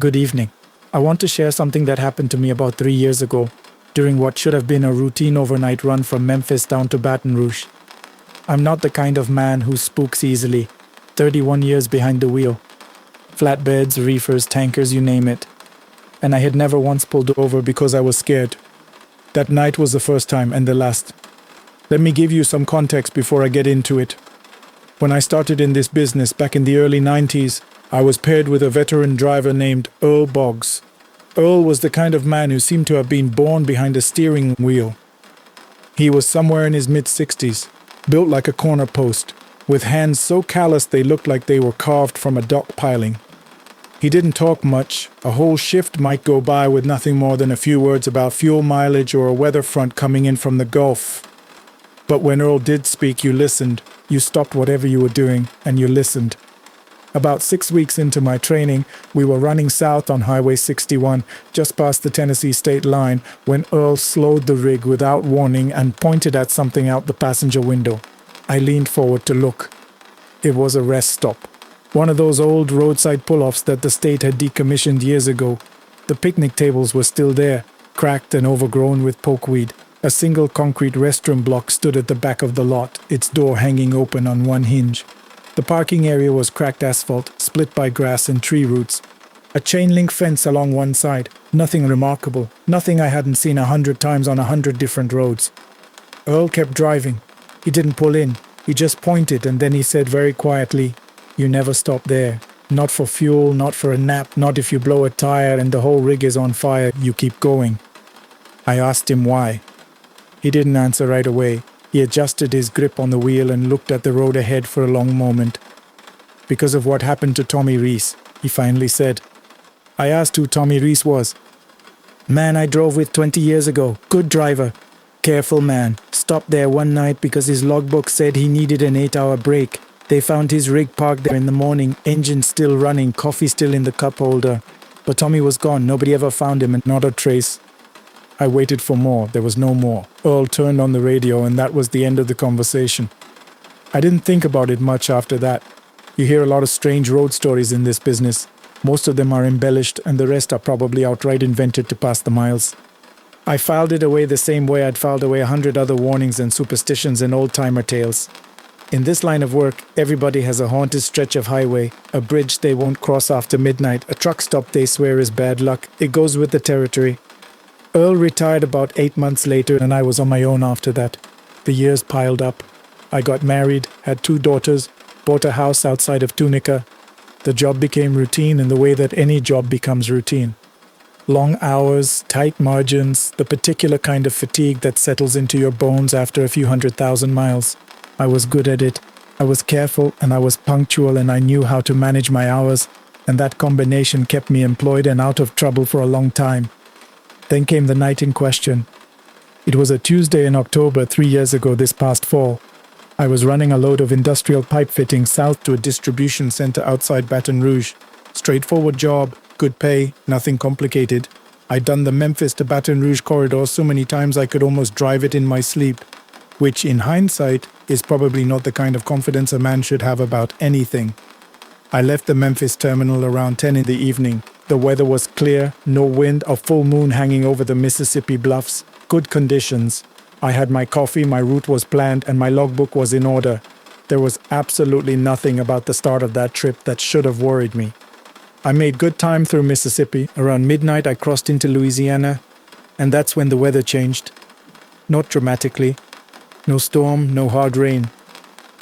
Good evening. I want to share something that happened to me about 3 years ago, during what should have been a routine overnight run from Memphis down to Baton Rouge. I'm not the kind of man who spooks easily. 31 years behind the wheel. Flatbeds, reefers, tankers, you name it. And I had never once pulled over because I was scared. That night was the first time and the last. Let me give you some context before I get into it. When I started in this business back in the early 90s, I was paired with a veteran driver named Earl Boggs. Earl was the kind of man who seemed to have been born behind a steering wheel. He was somewhere in his mid-60s, built like a corner post, with hands so callous they looked like they were carved from a dock piling. He didn't talk much. A whole shift might go by with nothing more than a few words about fuel mileage or a weather front coming in from the Gulf. But when Earl did speak, you listened. You stopped whatever you were doing, and you listened. About 6 weeks into my training, we were running south on Highway 61, just past the Tennessee state line, when Earl slowed the rig without warning and pointed at something out the passenger window. I leaned forward to look. It was a rest stop. One of those old roadside pull-offs that the state had decommissioned years ago. The picnic tables were still there, cracked and overgrown with pokeweed. A single concrete restroom block stood at the back of the lot, its door hanging open on one hinge. The parking area was cracked asphalt, split by grass and tree roots. A chain-link fence along one side. Nothing remarkable. Nothing I hadn't seen 100 times on 100 different roads. Earl kept driving. He didn't pull in. He just pointed, and then he said very quietly, "You never stop there. Not for fuel, not for a nap, not if you blow a tire and the whole rig is on fire. You keep going." I asked him why. He didn't answer right away. He adjusted his grip on the wheel and looked at the road ahead for a long moment. "Because of what happened to Tommy Reese," he finally said. I asked who Tommy Reese was. "Man I drove with 20 years ago. Good driver. Careful man. Stopped there one night because his logbook said he needed an 8-hour break. They found his rig parked there in the morning, engine still running, coffee still in the cup holder. But Tommy was gone. Nobody ever found him and not a trace." I waited for more. There was no more. Earl turned on the radio and that was the end of the conversation. I didn't think about it much after that. You hear a lot of strange road stories in this business. Most of them are embellished and the rest are probably outright invented to pass the miles. I filed it away the same way I'd filed away 100 other warnings and superstitions and old-timer tales. In this line of work, everybody has a haunted stretch of highway, a bridge they won't cross after midnight, a truck stop they swear is bad luck. It goes with the territory. Earl retired about 8 months later and I was on my own after that. The years piled up. I got married, had 2 daughters, bought a house outside of Tunica. The job became routine in the way that any job becomes routine. Long hours, tight margins, the particular kind of fatigue that settles into your bones after a few 100,000 miles. I was good at it. I was careful and I was punctual and I knew how to manage my hours, and that combination kept me employed and out of trouble for a long time. Then came the night in question. It was a Tuesday in October 3 years ago this past fall. I was running a load of industrial pipe fitting south to a distribution center outside Baton Rouge. Straightforward job, good pay, nothing complicated. I'd done the Memphis to Baton Rouge corridor so many times I could almost drive it in my sleep, which in hindsight is probably not the kind of confidence a man should have about anything. I left the Memphis terminal around 10 in the evening. The weather was clear, no wind, a full moon hanging over the Mississippi bluffs, good conditions. I had my coffee, my route was planned, and my logbook was in order. There was absolutely nothing about the start of that trip that should have worried me. I made good time through Mississippi. Around midnight I crossed into Louisiana, and that's when the weather changed. Not dramatically. No storm, no hard rain.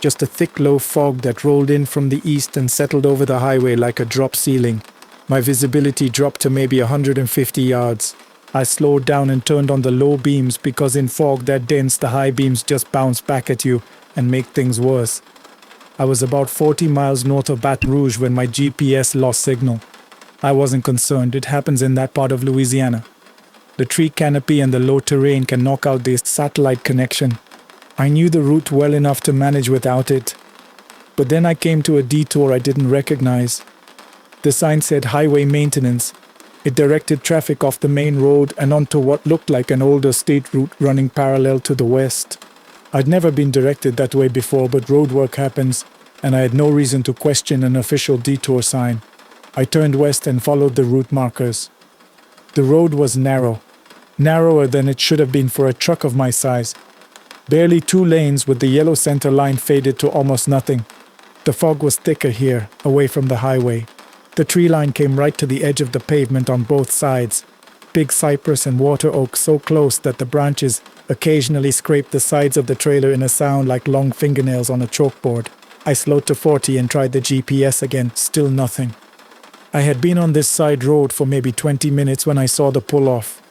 Just a thick low fog that rolled in from the east and settled over the highway like a drop ceiling. My visibility dropped to maybe 150 yards. I slowed down and turned on the low beams because in fog that dense the high beams just bounce back at you and make things worse. I was about 40 miles north of Baton Rouge when my GPS lost signal. I wasn't concerned. It happens in that part of Louisiana. The tree canopy and the low terrain can knock out this satellite connection. I knew the route well enough to manage without it. But then I came to a detour I didn't recognize. The sign said highway maintenance. It directed traffic off the main road and onto what looked like an older state route running parallel to the west. I'd never been directed that way before, but road work happens, and I had no reason to question an official detour sign. I turned west and followed the route markers. The road was narrow, narrower than it should have been for a truck of my size. Barely 2 lanes with the yellow center line faded to almost nothing. The fog was thicker here, away from the highway. The tree line came right to the edge of the pavement on both sides. Big cypress and water oak so close that the branches occasionally scraped the sides of the trailer in a sound like long fingernails on a chalkboard. I slowed to 40 and tried the GPS again, still nothing. I had been on this side road for maybe 20 minutes when I saw the pull-off.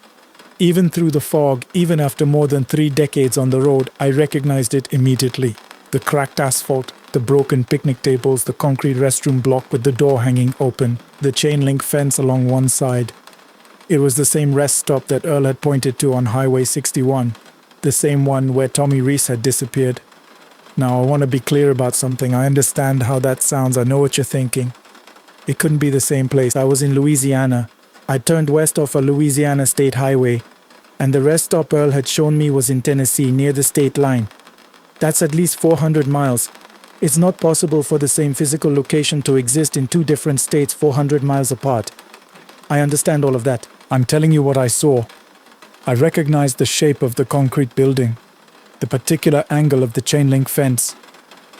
Even through the fog, even after more than 3 decades on the road, I recognized it immediately. The cracked asphalt, the broken picnic tables, the concrete restroom block with the door hanging open, the chain link fence along one side. It was the same rest stop that Earl had pointed to on Highway 61, the same one where Tommy Reese had disappeared. Now, I want to be clear about something. I understand how that sounds. I know what you're thinking. It couldn't be the same place. I was in Louisiana. I turned west off a Louisiana state highway, and the rest stop Earl had shown me was in Tennessee, near the state line. That's at least 400 miles. It's not possible for the same physical location to exist in 2 different states 400 miles apart. I understand all of that. I'm telling you what I saw. I recognized the shape of the concrete building, the particular angle of the chain link fence,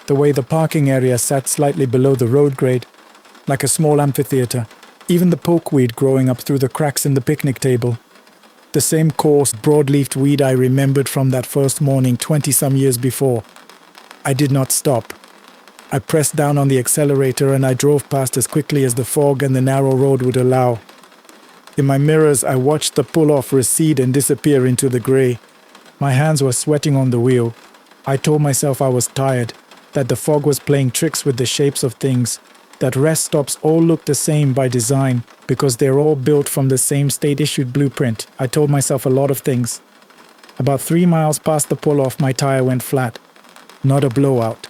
the way the parking area sat slightly below the road grade, like a small amphitheater, even the pokeweed growing up through the cracks in the picnic table. The same coarse, broad-leafed weed I remembered from that first morning 20-some years before. I did not stop. I pressed down on the accelerator and I drove past as quickly as the fog and the narrow road would allow. In my mirrors, I watched the pull-off recede and disappear into the grey. My hands were sweating on the wheel. I told myself I was tired, that the fog was playing tricks with the shapes of things, that rest stops all look the same by design because they're all built from the same state-issued blueprint. I told myself a lot of things. About 3 miles past the pull-off, my tire went flat. Not a blowout.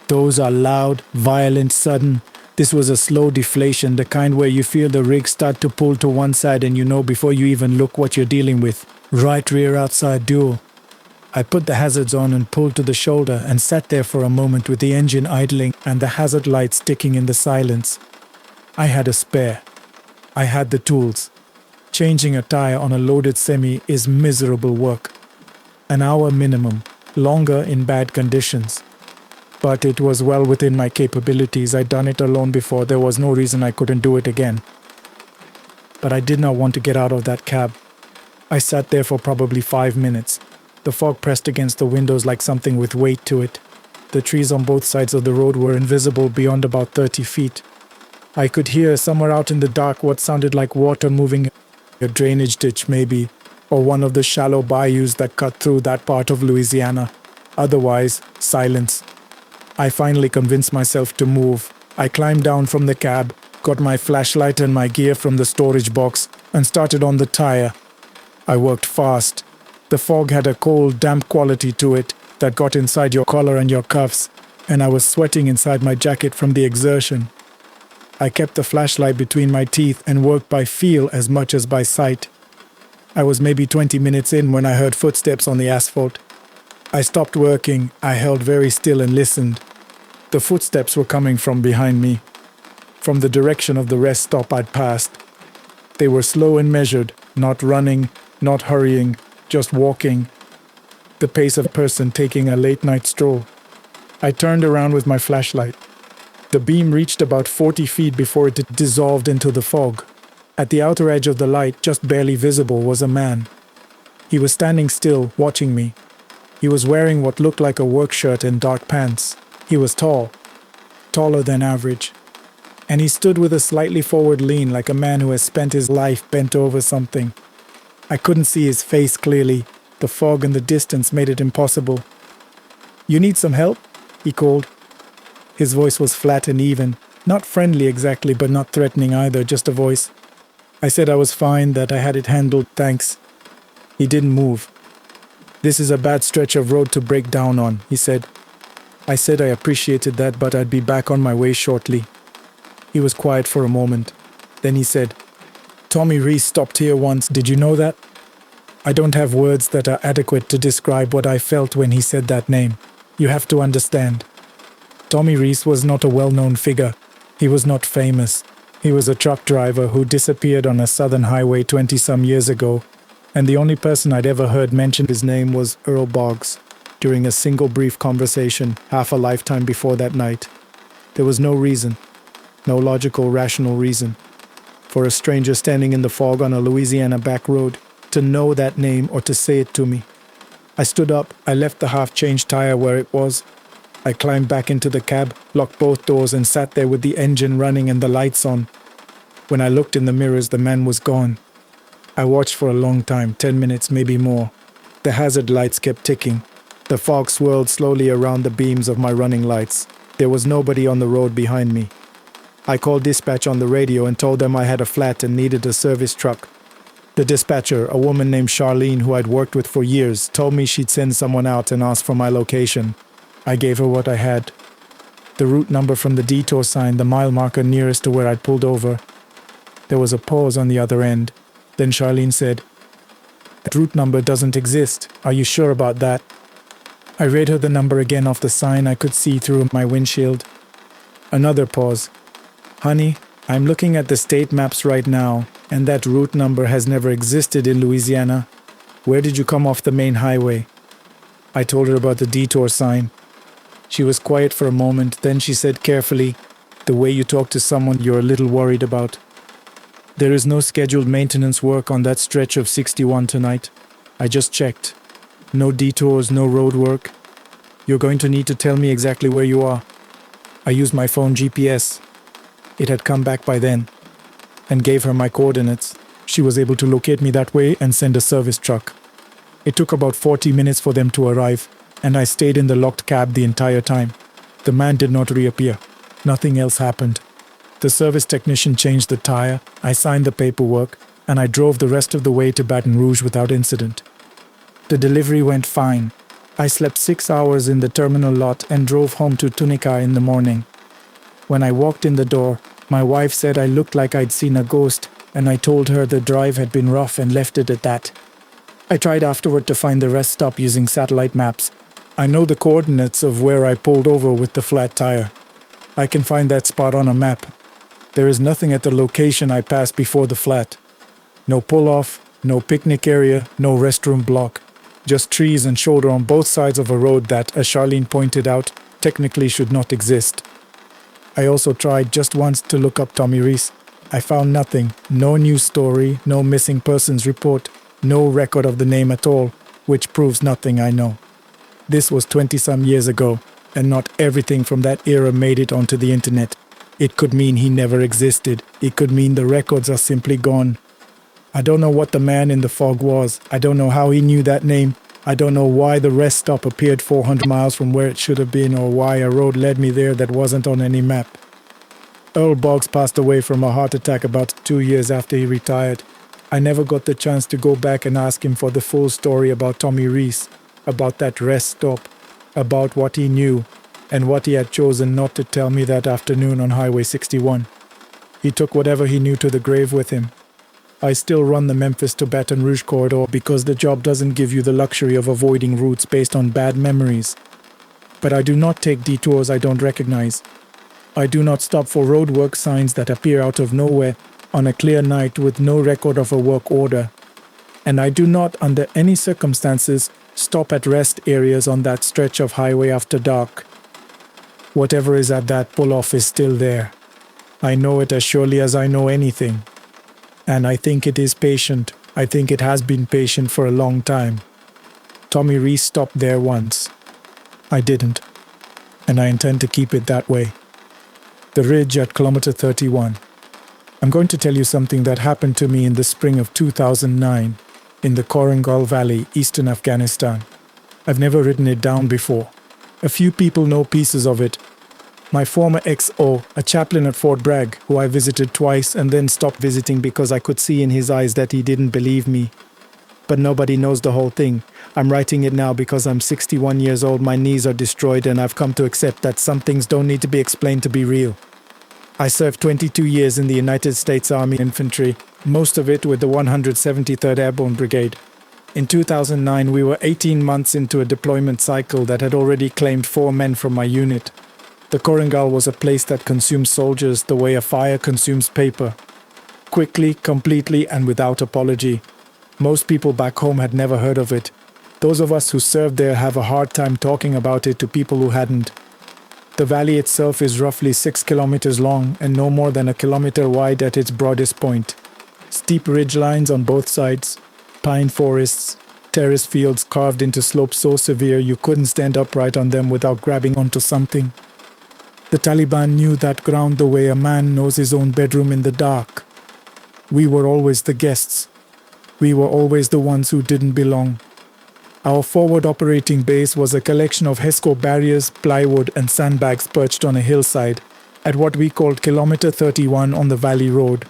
Those are loud, violent, sudden. This was a slow deflation, the kind where you feel the rig start to pull to one side and you know before you even look what you're dealing with. Right rear outside dual. I put the hazards on and pulled to the shoulder and sat there for a moment with the engine idling and the hazard lights ticking in the silence. I had a spare. I had the tools. Changing a tire on a loaded semi is miserable work. An hour minimum, longer in bad conditions. But it was well within my capabilities. I'd done it alone before. There was no reason I couldn't do it again. But I did not want to get out of that cab. I sat there for probably 5 minutes. The fog pressed against the windows like something with weight to it. The trees on both sides of the road were invisible beyond about 30 feet. I could hear somewhere out in the dark what sounded like water moving, a drainage ditch maybe, or one of the shallow bayous that cut through that part of Louisiana. Otherwise, silence. I finally convinced myself to move. I climbed down from the cab, got my flashlight and my gear from the storage box, and started on the tire. I worked fast. The fog had a cold, damp quality to it that got inside your collar and your cuffs, and I was sweating inside my jacket from the exertion. I kept the flashlight between my teeth and worked by feel as much as by sight. I was maybe 20 minutes in when I heard footsteps on the asphalt. I stopped working. I held very still and listened. The footsteps were coming from behind me, from the direction of the rest stop I'd passed. They were slow and measured, not running, not hurrying, just walking, the pace of a person taking a late-night stroll. I turned around with my flashlight. The beam reached about 40 feet before it dissolved into the fog. At the outer edge of the light, just barely visible, was a man. He was standing still, watching me. He was wearing what looked like a work shirt and dark pants. He was tall, taller than average. And he stood with a slightly forward lean like a man who has spent his life bent over something. I couldn't see his face clearly. The fog in the distance made it impossible. "You need some help?" he called. His voice was flat and even, not friendly exactly, but not threatening either, just a voice. I said I was fine, that I had it handled, thanks. He didn't move. "This is a bad stretch of road to break down on," he said. I said I appreciated that, but I'd be back on my way shortly. He was quiet for a moment. Then he said, "Tommy Reese stopped here once, did you know that?" I don't have words that are adequate to describe what I felt when he said that name. You have to understand. Tommy Reese was not a well-known figure. He was not famous. He was a truck driver who disappeared on a southern highway 20-some years ago, and the only person I'd ever heard mention his name was Earl Boggs during a single brief conversation half a lifetime before that night. There was no reason, no logical, rational reason, for a stranger standing in the fog on a Louisiana back road to know that name or to say it to me. I stood up, I left the half-changed tire where it was. I climbed back into the cab, locked both doors, and sat there with the engine running and the lights on. When I looked in the mirrors, the man was gone. I watched for a long time, 10 minutes, maybe more. The hazard lights kept ticking. The fog swirled slowly around the beams of my running lights. There was nobody on the road behind me. I called dispatch on the radio and told them I had a flat and needed a service truck. The dispatcher, a woman named Charlene who I'd worked with for years, told me she'd send someone out and ask for my location. I gave her what I had. The route number from the detour sign, the mile marker nearest to where I'd pulled over. There was a pause on the other end. Then Charlene said, "That route number doesn't exist. Are you sure about that?" I read her the number again off the sign I could see through my windshield. Another pause. "Honey, I'm looking at the state maps right now, and that route number has never existed in Louisiana. Where did you come off the main highway?" I told her about the detour sign. She was quiet for a moment, then she said carefully, "The way you talk to someone you're a little worried about. There is no scheduled maintenance work on that stretch of 61 tonight. I just checked. No detours, no road work. You're going to need to tell me exactly where you are." I used my phone GPS. It had come back by then, and gave her my coordinates. She was able to locate me that way and send a service truck. It took about 40 minutes for them to arrive, and I stayed in the locked cab the entire time. The man did not reappear. Nothing else happened. The service technician changed the tire, I signed the paperwork, and I drove the rest of the way to Baton Rouge without incident. The delivery went fine. I slept 6 hours in the terminal lot and drove home to Tunica in the morning. When I walked in the door, my wife said I looked like I'd seen a ghost, and I told her the drive had been rough and left it at that. I tried afterward to find the rest stop using satellite maps. I know the coordinates of where I pulled over with the flat tire. I can find that spot on a map. There is nothing at the location I passed before the flat. No pull-off, no picnic area, no restroom block. Just trees and shoulder on both sides of a road that, as Charlene pointed out, technically should not exist. I also tried just once to look up Tommy Reese. I found nothing. No news story, no missing persons report, no record of the name at all, which proves nothing I know. This was 20-some years ago, and not everything from that era made it onto the internet. It could mean he never existed. It could mean the records are simply gone. I don't know what the man in the fog was. I don't know how he knew that name. I don't know why the rest stop appeared 400 miles from where it should have been, or why a road led me there that wasn't on any map. Earl Boggs passed away from a heart attack about 2 years after he retired. I never got the chance to go back and ask him for the full story about Tommy Reese, about that rest stop, about what he knew, and what he had chosen not to tell me that afternoon on Highway 61. He took whatever he knew to the grave with him. I still run the Memphis to Baton Rouge corridor because the job doesn't give you the luxury of avoiding routes based on bad memories. But I do not take detours I don't recognize. I do not stop for roadwork signs that appear out of nowhere on a clear night with no record of a work order. And I do not, under any circumstances, stop at rest areas on that stretch of highway after dark. Whatever is at that pull-off is still there. I know it as surely as I know anything. And I think it is patient. I think it has been patient for a long time. Tommy Reese stopped there once. I didn't. And I intend to keep it that way. The ridge at kilometer 31. I'm going to tell you something that happened to me in the spring of 2009 in the Korangal Valley, eastern Afghanistan. I've never written it down before. A few people know pieces of it. My former XO, a chaplain at Fort Bragg, who I visited twice and then stopped visiting because I could see in his eyes that he didn't believe me. But nobody knows the whole thing. I'm writing it now because I'm 61 years old, my knees are destroyed, and I've come to accept that some things don't need to be explained to be real. I served 22 years in the United States Army Infantry, most of it with the 173rd Airborne Brigade. In 2009, we were 18 months into a deployment cycle that had already claimed 4 men from my unit. The Korengal was a place that consumed soldiers the way a fire consumes paper. Quickly, completely, and without apology. Most people back home had never heard of it. Those of us who served there have a hard time talking about it to people who hadn't. The valley itself is roughly 6 kilometers long and no more than a kilometer wide at its broadest point. Steep ridgelines on both sides, pine forests, terrace fields carved into slopes so severe you couldn't stand upright on them without grabbing onto something. The Taliban knew that ground the way a man knows his own bedroom in the dark. We were always the guests. We were always the ones who didn't belong. Our forward operating base was a collection of HESCO barriers, plywood and sandbags perched on a hillside at what we called Kilometer 31 on the Valley Road.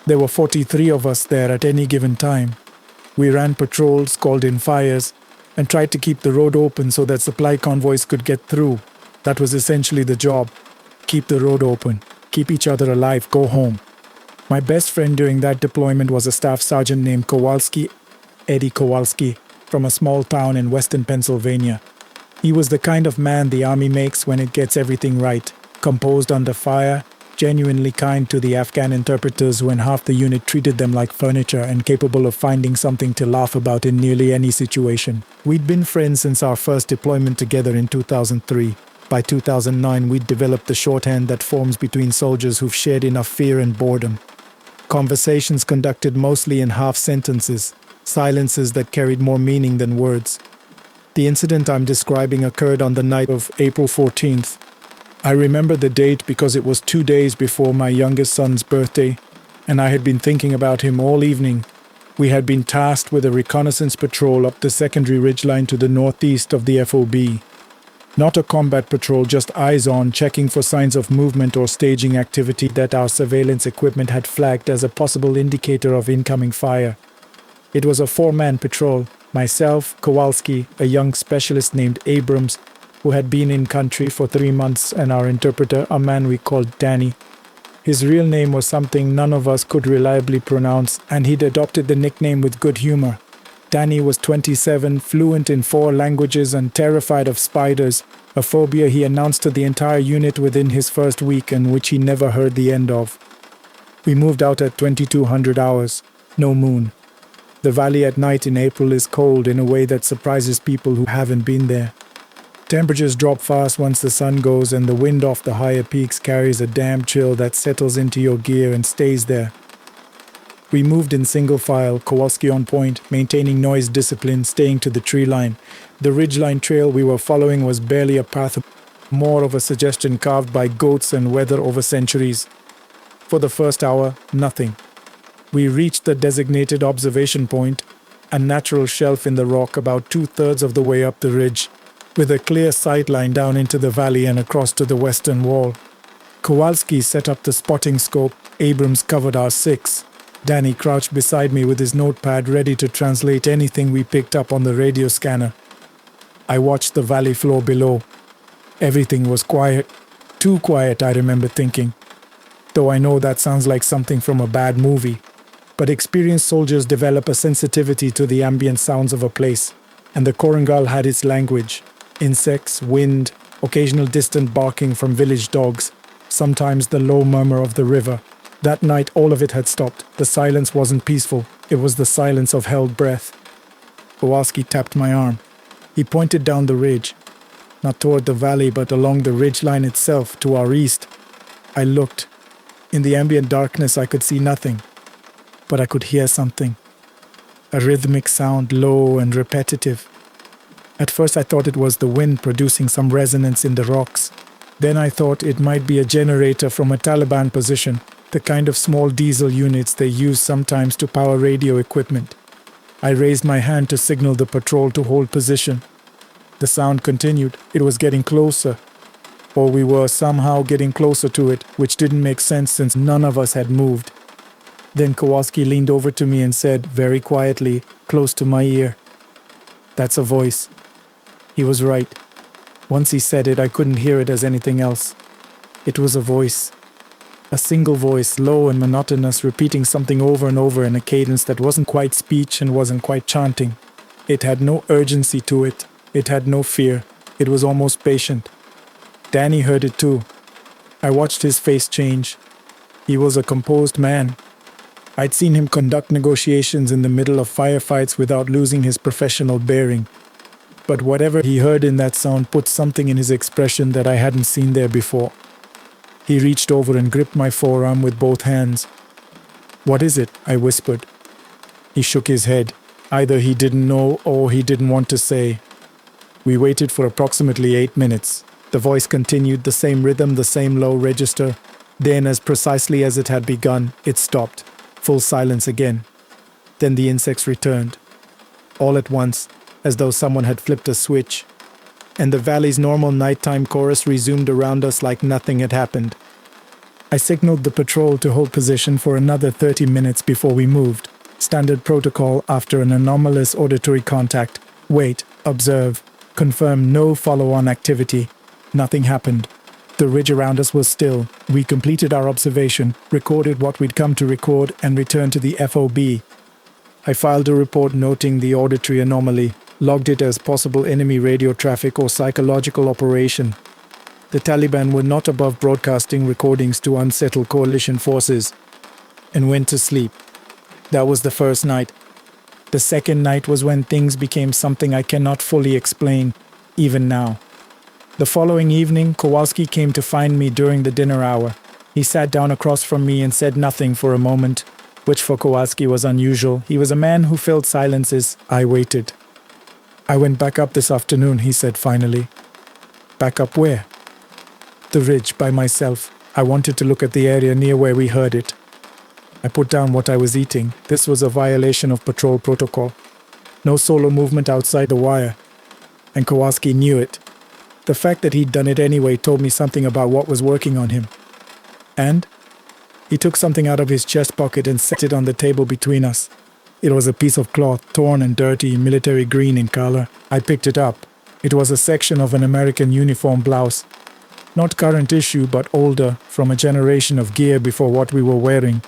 There were 43 of us there at any given time. We ran patrols, called in fires, and tried to keep the road open so that supply convoys could get through. That was essentially the job. Keep the road open. Keep each other alive. Go home. My best friend during that deployment was a staff sergeant named Kowalski, Eddie Kowalski, from a small town in western Pennsylvania. He was the kind of man the army makes when it gets everything right, composed under fire, genuinely kind to the Afghan interpreters when half the unit treated them like furniture and capable of finding something to laugh about in nearly any situation. We'd been friends since our first deployment together in 2003. By 2009, we'd developed the shorthand that forms between soldiers who've shared enough fear and boredom. Conversations conducted mostly in half sentences, silences that carried more meaning than words. The incident I'm describing occurred on the night of April 14th. I remember the date because it was 2 days before my youngest son's birthday, and I had been thinking about him all evening. We had been tasked with a reconnaissance patrol up the secondary ridgeline to the northeast of the FOB. Not a combat patrol, just eyes on, checking for signs of movement or staging activity that our surveillance equipment had flagged as a possible indicator of incoming fire. It was a 4-man patrol, myself, Kowalski, a young specialist named Abrams, who had been in country for 3 months, and our interpreter, a man we called Danny. His real name was something none of us could reliably pronounce, and he'd adopted the nickname with good humor. Danny was 27, fluent in 4 languages and terrified of spiders, a phobia he announced to the entire unit within his first week and which he never heard the end of. We moved out at 2200 hours, no moon. The valley at night in April is cold in a way that surprises people who haven't been there. Temperatures drop fast once the sun goes, and the wind off the higher peaks carries a damp chill that settles into your gear and stays there. We moved in single file, Kowalski on point, maintaining noise discipline, staying to the tree line. The ridgeline trail we were following was barely a path, more of a suggestion carved by goats and weather over centuries. For the first hour, nothing. We reached the designated observation point, a natural shelf in the rock about 2/3 of the way up the ridge, with a clear sight line down into the valley and across to the western wall. Kowalski set up the spotting scope. Abrams covered our 6. Danny crouched beside me with his notepad ready to translate anything we picked up on the radio scanner. I watched the valley floor below. Everything was quiet. Too quiet, I remember thinking. Though I know that sounds like something from a bad movie. But experienced soldiers develop a sensitivity to the ambient sounds of a place, and the Korengal had its language. Insects, wind, occasional distant barking from village dogs, sometimes the low murmur of the river. That night all of it had stopped. The silence wasn't peaceful. It was the silence of held breath. Kowalski tapped my arm. He pointed down the ridge, not toward the valley but along the ridgeline itself, to our east. I looked. In the ambient darkness I could see nothing, but I could hear something. A rhythmic sound, low and repetitive. At first I thought it was the wind producing some resonance in the rocks. Then I thought it might be a generator from a Taliban position, the kind of small diesel units they use sometimes to power radio equipment. I raised my hand to signal the patrol to hold position. The sound continued. It was getting closer. Or we were somehow getting closer to it, which didn't make sense since none of us had moved. Then Kowalski leaned over to me and said, very quietly, close to my ear, "That's a voice." He was right. Once he said it, I couldn't hear it as anything else. It was a voice. A single voice, low and monotonous, repeating something over and over in a cadence that wasn't quite speech and wasn't quite chanting. It had no urgency to it. It had no fear. It was almost patient. Danny heard it too. I watched his face change. He was a composed man. I'd seen him conduct negotiations in the middle of firefights without losing his professional bearing. But whatever he heard in that sound put something in his expression that I hadn't seen there before. He reached over and gripped my forearm with both hands. "What is it?" I whispered. He shook his head. Either he didn't know or he didn't want to say. We waited for approximately 8 minutes. The voice continued, the same rhythm, the same low register. Then, as precisely as it had begun, it stopped. Full silence again. Then the insects returned. All at once, as though someone had flipped a switch. And the valley's normal nighttime chorus resumed around us like nothing had happened. I signaled the patrol to hold position for another 30 minutes before we moved. Standard protocol after an anomalous auditory contact. Wait, observe, confirm no follow-on activity. Nothing happened. The ridge around us was still. We completed our observation, recorded what we'd come to record, and returned to the FOB. I filed a report noting the auditory anomaly, logged it as possible enemy radio traffic or psychological operation. The Taliban were not above broadcasting recordings to unsettle coalition forces, and went to sleep. That was the first night. The second night was when things became something I cannot fully explain, even now. The following evening, Kowalski came to find me during the dinner hour. He sat down across from me and said nothing for a moment, which for Kowalski was unusual. He was a man who filled silences. I waited. "I went back up this afternoon," he said finally. "Back up where?" "The ridge, by myself. I wanted to look at the area near where we heard it." I put down what I was eating. This was a violation of patrol protocol. No solo movement outside the wire. And Kowalski knew it. The fact that he'd done it anyway told me something about what was working on him. And he took something out of his chest pocket and set it on the table between us. It was a piece of cloth, torn and dirty, military green in color. I picked it up. It was a section of an American uniform blouse. Not current issue, but older, from a generation of gear before what we were wearing.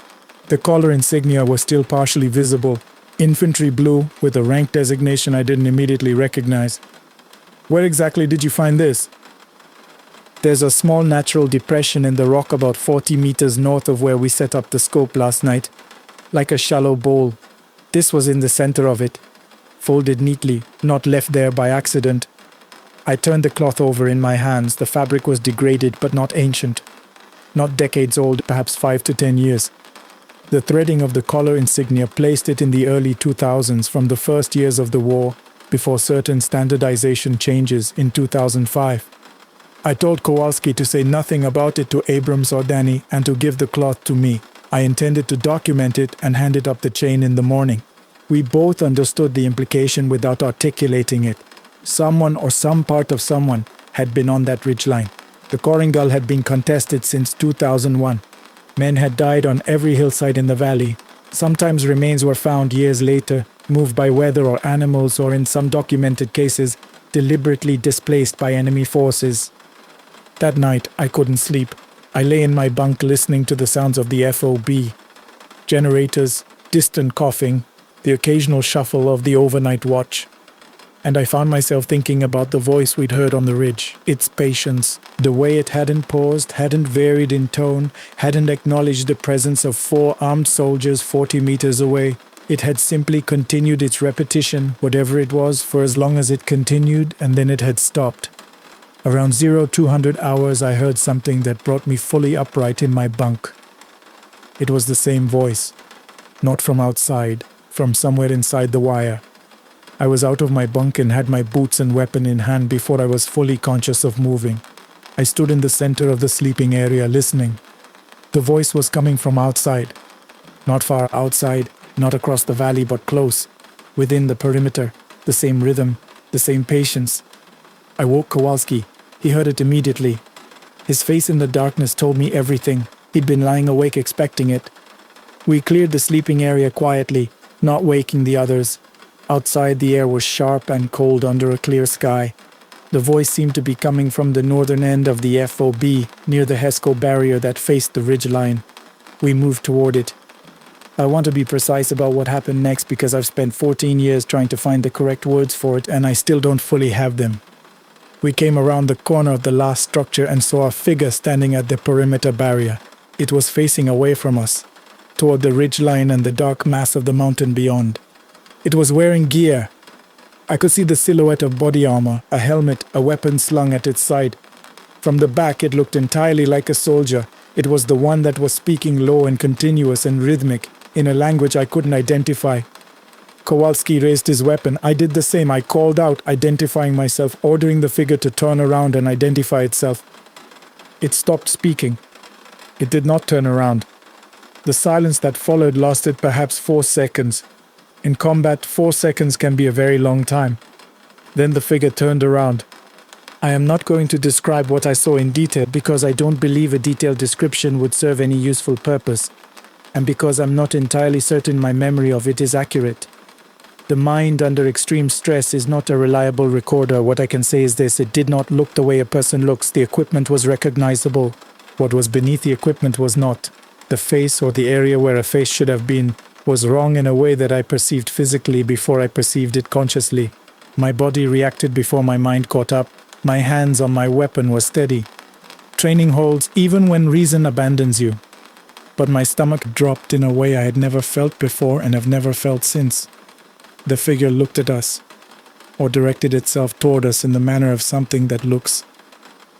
The collar insignia were still partially visible. Infantry blue, with a rank designation I didn't immediately recognize. "Where exactly did you find this?" "There's a small natural depression in the rock about 40 meters north of where we set up the scope last night. Like a shallow bowl. This was in the center of it. Folded neatly, not left there by accident." I turned the cloth over in my hands. The fabric was degraded, but not ancient. Not decades old, perhaps 5 to 10 years. The threading of the collar insignia placed it in the early 2000s, from the first years of the war, before certain standardization changes in 2005. I told Kowalski to say nothing about it to Abrams or Danny and to give the cloth to me. I intended to document it and hand it up the chain in the morning. We both understood the implication without articulating it. Someone or some part of someone had been on that ridgeline. The Korengal had been contested since 2001. Men had died on every hillside in the valley. Sometimes remains were found years later, moved by weather or animals, or in some documented cases, deliberately displaced by enemy forces. That night, I couldn't sleep. I lay in my bunk listening to the sounds of the FOB. Generators, distant coughing, the occasional shuffle of the overnight watch. And I found myself thinking about the voice we'd heard on the ridge, its patience, the way it hadn't paused, hadn't varied in tone, hadn't acknowledged the presence of 4 armed soldiers 40 meters away. It had simply continued its repetition, whatever it was, for as long as it continued, and then it had stopped. Around 0200 hours, I heard something that brought me fully upright in my bunk. It was the same voice, not from outside, from somewhere inside the wire. I was out of my bunk and had my boots and weapon in hand before I was fully conscious of moving. I stood in the center of the sleeping area listening. The voice was coming from outside. Not far outside, not across the valley, but close, within the perimeter, the same rhythm, the same patience. I woke Kowalski. He heard it immediately. His face in the darkness told me everything. He'd been lying awake expecting it. We cleared the sleeping area quietly, not waking the others. Outside, the air was sharp and cold under a clear sky. The voice seemed to be coming from the northern end of the FOB, near the HESCO barrier that faced the ridgeline. We moved toward it. I want to be precise about what happened next because I've spent 14 years trying to find the correct words for it and I still don't fully have them. We came around the corner of the last structure and saw a figure standing at the perimeter barrier. It was facing away from us, toward the ridgeline and the dark mass of the mountain beyond. It was wearing gear. I could see the silhouette of body armor, a helmet, a weapon slung at its side. From the back, it looked entirely like a soldier. It was the one that was speaking low and continuous and rhythmic, in a language I couldn't identify. Kowalski raised his weapon. I did the same. I called out, identifying myself, ordering the figure to turn around and identify itself. It stopped speaking. It did not turn around. The silence that followed lasted perhaps 4 seconds. In combat, 4 seconds can be a very long time. Then the figure turned around. I am not going to describe what I saw in detail because I don't believe a detailed description would serve any useful purpose, and because I'm not entirely certain my memory of it is accurate. The mind under extreme stress is not a reliable recorder. What I can say is this: it did not look the way a person looks. The equipment was recognizable. What was beneath the equipment was not. The face, or the area where a face should have been, was wrong in a way that I perceived physically before I perceived it consciously. My body reacted before my mind caught up. My hands on my weapon were steady. Training holds even when reason abandons you. But my stomach dropped in a way I had never felt before and have never felt since. The figure looked at us, or directed itself toward us in the manner of something that looks,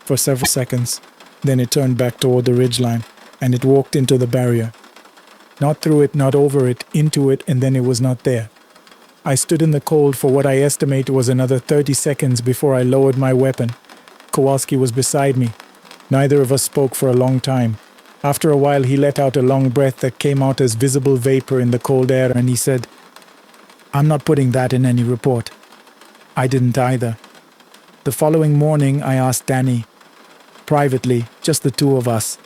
for several seconds. Then it turned back toward the ridgeline, and it walked into the barrier. Not through it, not over it, into it, and then it was not there. I stood in the cold for what I estimate was another 30 seconds before I lowered my weapon. Kowalski was beside me. Neither of us spoke for a long time. After a while, he let out a long breath that came out as visible vapor in the cold air, and he said, "I'm not putting that in any report." I didn't either. The following morning, I asked Danny, privately, just the two of us,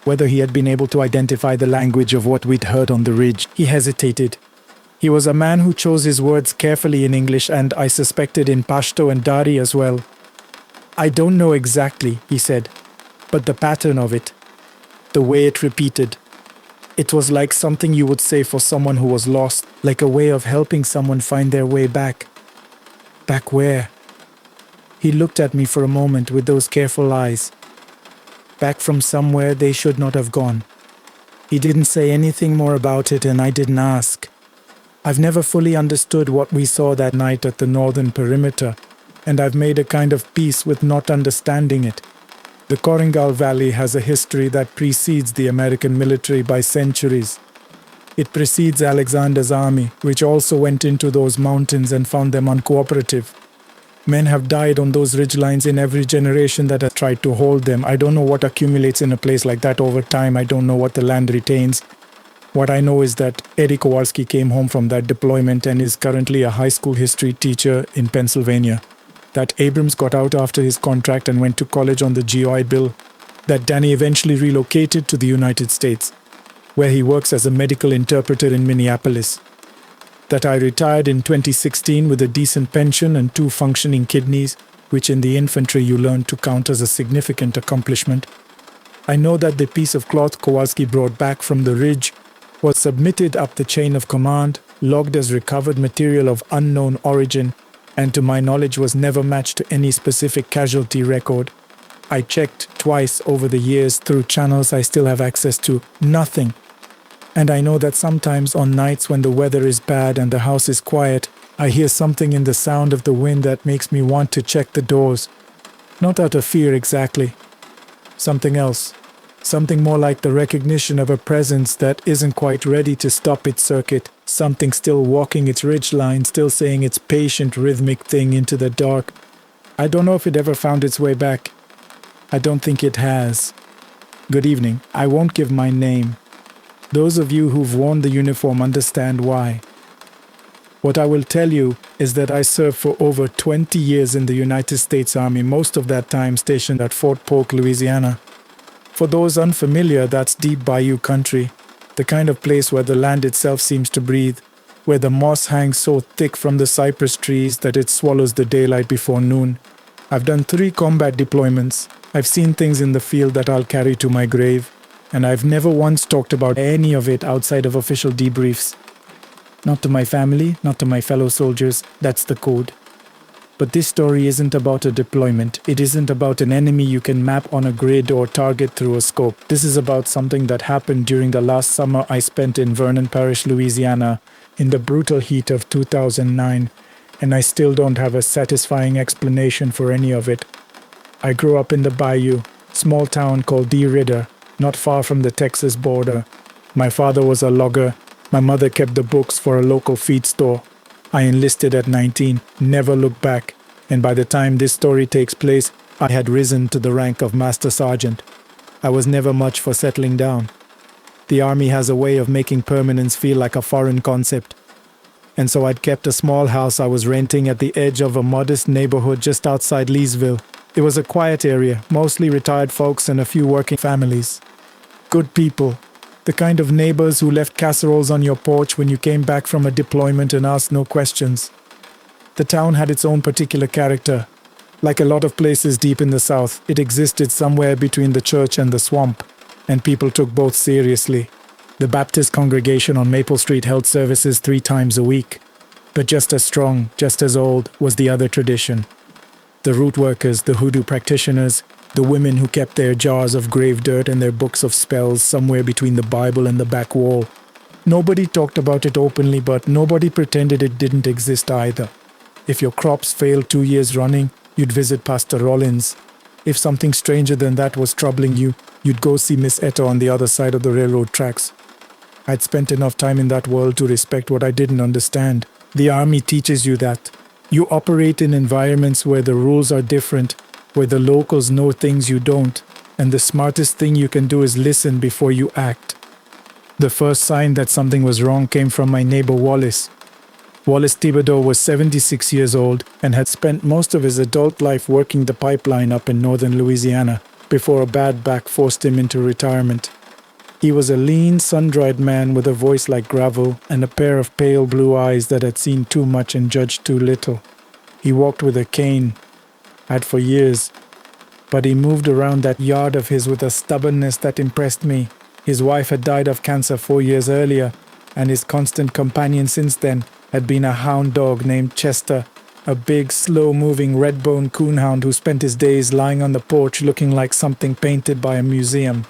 whether he had been able to identify the language of what we'd heard on the ridge. He hesitated. He was a man who chose his words carefully in English, and I suspected in Pashto and Dari as well. "I don't know exactly," he said, "but the pattern of it, the way it repeated. It was like something you would say for someone who was lost, like a way of helping someone find their way back." "Back where?" He looked at me for a moment with those careful eyes. "Back from somewhere they should not have gone." He didn't say anything more about it, and I didn't ask. I've never fully understood what we saw that night at the northern perimeter, and I've made a kind of peace with not understanding it. The Korengal Valley has a history that precedes the American military by centuries. It precedes Alexander's army, which also went into those mountains and found them uncooperative. Men have died on those ridgelines in every generation that has tried to hold them. I don't know what accumulates in a place like that over time. I don't know what the land retains. What I know is that Eddie Kowalski came home from that deployment and is currently a high school history teacher in Pennsylvania. That Abrams got out after his contract and went to college on the GI Bill. That Danny eventually relocated to the United States, where he works as a medical interpreter in Minneapolis. That I retired in 2016 with a decent pension and 2 functioning kidneys, which in the infantry you learn to count as a significant accomplishment. I know that the piece of cloth Kowalski brought back from the ridge was submitted up the chain of command, logged as recovered material of unknown origin, and to my knowledge was never matched to any specific casualty record. I checked twice over the years through channels I still have access to. Nothing. And I know that sometimes on nights when the weather is bad and the house is quiet, I hear something in the sound of the wind that makes me want to check the doors. Not out of fear exactly. Something else. Something more like the recognition of a presence that isn't quite ready to stop its circuit. Something still walking its ridgeline, still saying its patient rhythmic thing into the dark. I don't know if it ever found its way back. I don't think it has. Good evening. I won't give my name. Those of you who've worn the uniform understand why. What I will tell you is that I served for over 20 years in the United States Army, most of that time stationed at Fort Polk, Louisiana. For those unfamiliar, that's deep bayou country, the kind of place where the land itself seems to breathe, where the moss hangs so thick from the cypress trees that it swallows the daylight before noon. I've done 3 combat deployments. I've seen things in the field that I'll carry to my grave, and I've never once talked about any of it outside of official debriefs. Not to my family, not to my fellow soldiers. That's the code. But this story isn't about a deployment. It isn't about an enemy you can map on a grid or target through a scope. This is about something that happened during the last summer I spent in Vernon Parish, Louisiana, in the brutal heat of 2009, and I still don't have a satisfying explanation for any of it. I grew up in the Bayou, small town called DeRidder, not far from the Texas border. My father was a logger. My mother kept the books for a local feed store. I enlisted at 19, never looked back, and by the time this story takes place, I had risen to the rank of Master Sergeant. I was never much for settling down. The Army has a way of making permanence feel like a foreign concept. And so I'd kept a small house I was renting at the edge of a modest neighborhood just outside Leesville. It was a quiet area, mostly retired folks and a few working families. Good people. The kind of neighbors who left casseroles on your porch when you came back from a deployment and asked no questions. The town had its own particular character. Like a lot of places deep in the South, it existed somewhere between the church and the swamp, and people took both seriously. The Baptist congregation on Maple Street held services 3 times a week. But just as strong, just as old, was the other tradition. The root workers, the hoodoo practitioners, the women who kept their jars of grave dirt and their books of spells somewhere between the Bible and the back wall. Nobody talked about it openly, but nobody pretended it didn't exist either. If your crops failed 2 years running, you'd visit Pastor Rollins. If something stranger than that was troubling you, you'd go see Miss Etta on the other side of the railroad tracks. I'd spent enough time in that world to respect what I didn't understand. The Army teaches you that. You operate in environments where the rules are different, where the locals know things you don't, and the smartest thing you can do is listen before you act. The first sign that something was wrong came from my neighbor Wallace. Wallace Thibodeau was 76 years old and had spent most of his adult life working the pipeline up in northern Louisiana before a bad back forced him into retirement. He was a lean, sun-dried man with a voice like gravel and a pair of pale blue eyes that had seen too much and judged too little. He walked with a cane, had for years, but he moved around that yard of his with a stubbornness that impressed me. His wife had died of cancer 4 years earlier, and his constant companion since then had been a hound dog named Chester, a big, slow-moving red-boned coonhound who spent his days lying on the porch looking like something painted by a museum.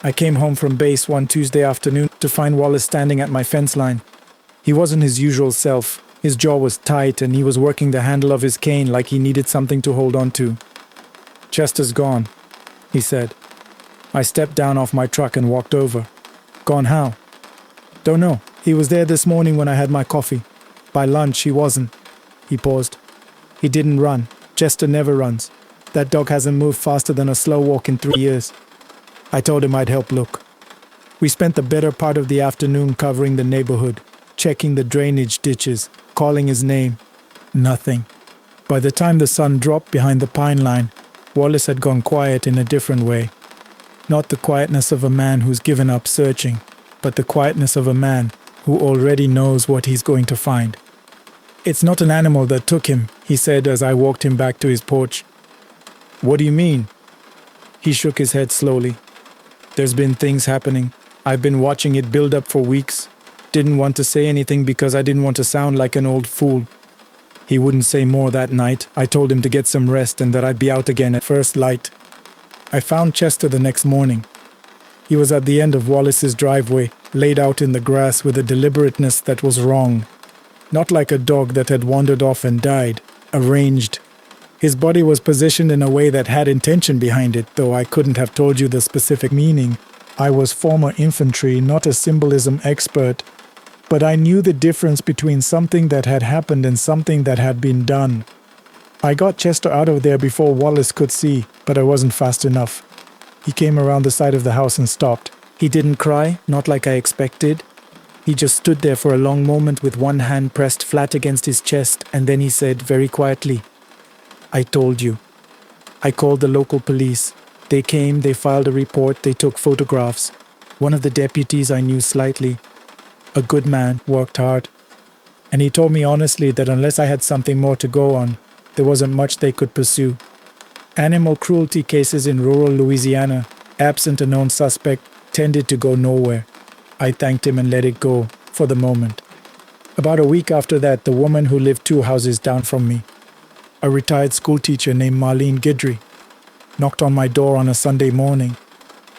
I came home from base one Tuesday afternoon to find Wallace standing at my fence line. He wasn't his usual self. His jaw was tight and he was working the handle of his cane like he needed something to hold on to. "Chester's gone," he said. I stepped down off my truck and walked over. "Gone how?" "Don't know. He was there this morning when I had my coffee. By lunch, he wasn't." He paused. "He didn't run. Chester never runs. That dog hasn't moved faster than a slow walk in 3 years." I told him I'd help look. We spent the better part of the afternoon covering the neighborhood, checking the drainage ditches, calling his name. Nothing. By the time the sun dropped behind the pine line, Wallace had gone quiet in a different way. Not the quietness of a man who's given up searching, but the quietness of a man who already knows what he's going to find. "It's not an animal that took him," he said as I walked him back to his porch. "What do you mean?" He shook his head slowly. "There's been things happening. I've been watching it build up for weeks. Didn't want to say anything because I didn't want to sound like an old fool." He wouldn't say more that night. I told him to get some rest and that I'd be out again at first light. I found Chester the next morning. He was at the end of Wallace's driveway, laid out in the grass with a deliberateness that was wrong. Not like a dog that had wandered off and died, arranged. His body was positioned in a way that had intention behind it, though I couldn't have told you the specific meaning. I was former infantry, not a symbolism expert, but I knew the difference between something that had happened and something that had been done. I got Chester out of there before Wallace could see, but I wasn't fast enough. He came around the side of the house and stopped. He didn't cry, not like I expected. He just stood there for a long moment with one hand pressed flat against his chest, and then he said very quietly, "I told you." I called the local police. They came, they filed a report, they took photographs. One of the deputies I knew slightly. A good man, worked hard. And he told me honestly that unless I had something more to go on, there wasn't much they could pursue. Animal cruelty cases in rural Louisiana, absent a known suspect, tended to go nowhere. I thanked him and let it go, for the moment. About a week after that, the woman who lived 2 houses down from me. a retired schoolteacher named Marlene Guidry, knocked on my door on a Sunday morning.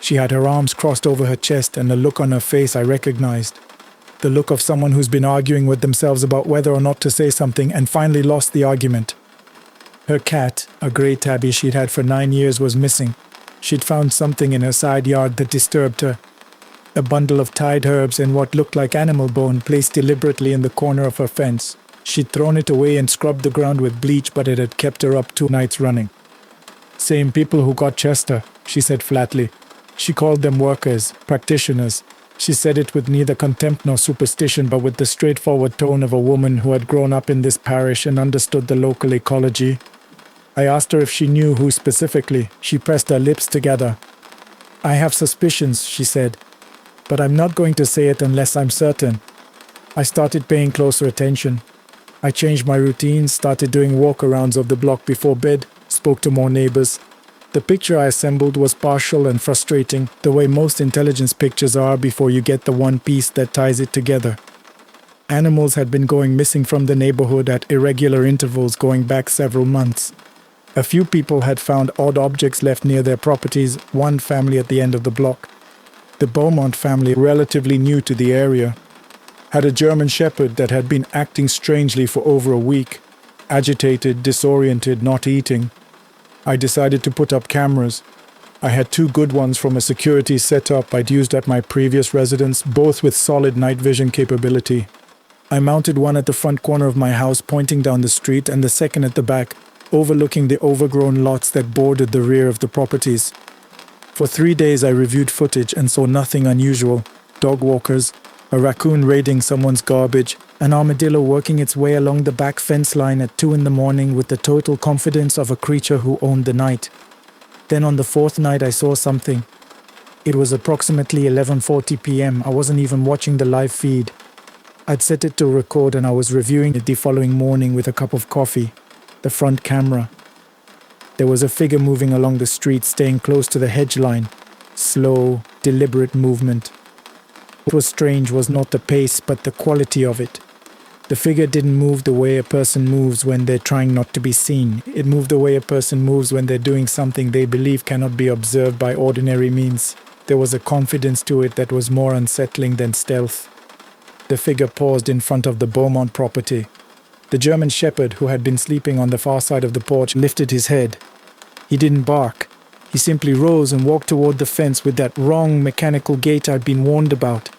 She had her arms crossed over her chest and a look on her face I recognized. The look of someone who's been arguing with themselves about whether or not to say something and finally lost the argument. Her cat, a grey tabby she'd had for 9 years, was missing. She'd found something in her side yard that disturbed her. A bundle of tied herbs and what looked like animal bone placed deliberately in the corner of her fence. She'd thrown it away and scrubbed the ground with bleach, but it had kept her up 2 nights running. "Same people who got Chester," she said flatly. She called them workers, practitioners. She said it with neither contempt nor superstition, but with the straightforward tone of a woman who had grown up in this parish and understood the local ecology. I asked her if she knew who specifically. She pressed her lips together. "I have suspicions," she said, "but I'm not going to say it unless I'm certain." I started paying closer attention. I changed my routine, started doing walk-arounds of the block before bed, spoke to more neighbors. The picture I assembled was partial and frustrating, the way most intelligence pictures are before you get the one piece that ties it together. Animals had been going missing from the neighborhood at irregular intervals going back several months. A few people had found odd objects left near their properties, one family at the end of the block. The Beaumont family, relatively new to the area, had a German Shepherd that had been acting strangely for over a week, agitated, disoriented, not eating. I decided to put up cameras. I had 2 good ones from a security setup I'd used at my previous residence, both with solid night vision capability. I mounted one at the front corner of my house pointing down the street and the second at the back, overlooking the overgrown lots that bordered the rear of the properties. For 3 days I reviewed footage and saw nothing unusual. Dog walkers, a raccoon raiding someone's garbage, an armadillo working its way along the back fence line at 2 in the morning with the total confidence of a creature who owned the night. Then on the 4th night I saw something. It was approximately 11:40 p.m. I wasn't even watching the live feed. I'd set it to record and I was reviewing it the following morning with a cup of coffee. The front camera. There was a figure moving along the street, staying close to the hedge line. Slow, deliberate movement. What was strange was not the pace, but the quality of it. The figure didn't move the way a person moves when they're trying not to be seen. It moved the way a person moves when they're doing something they believe cannot be observed by ordinary means. There was a confidence to it that was more unsettling than stealth. The figure paused in front of the Beaumont property. The German Shepherd, who had been sleeping on the far side of the porch, lifted his head. He didn't bark. He simply rose and walked toward the fence with that wrong mechanical gait I'd been warned about.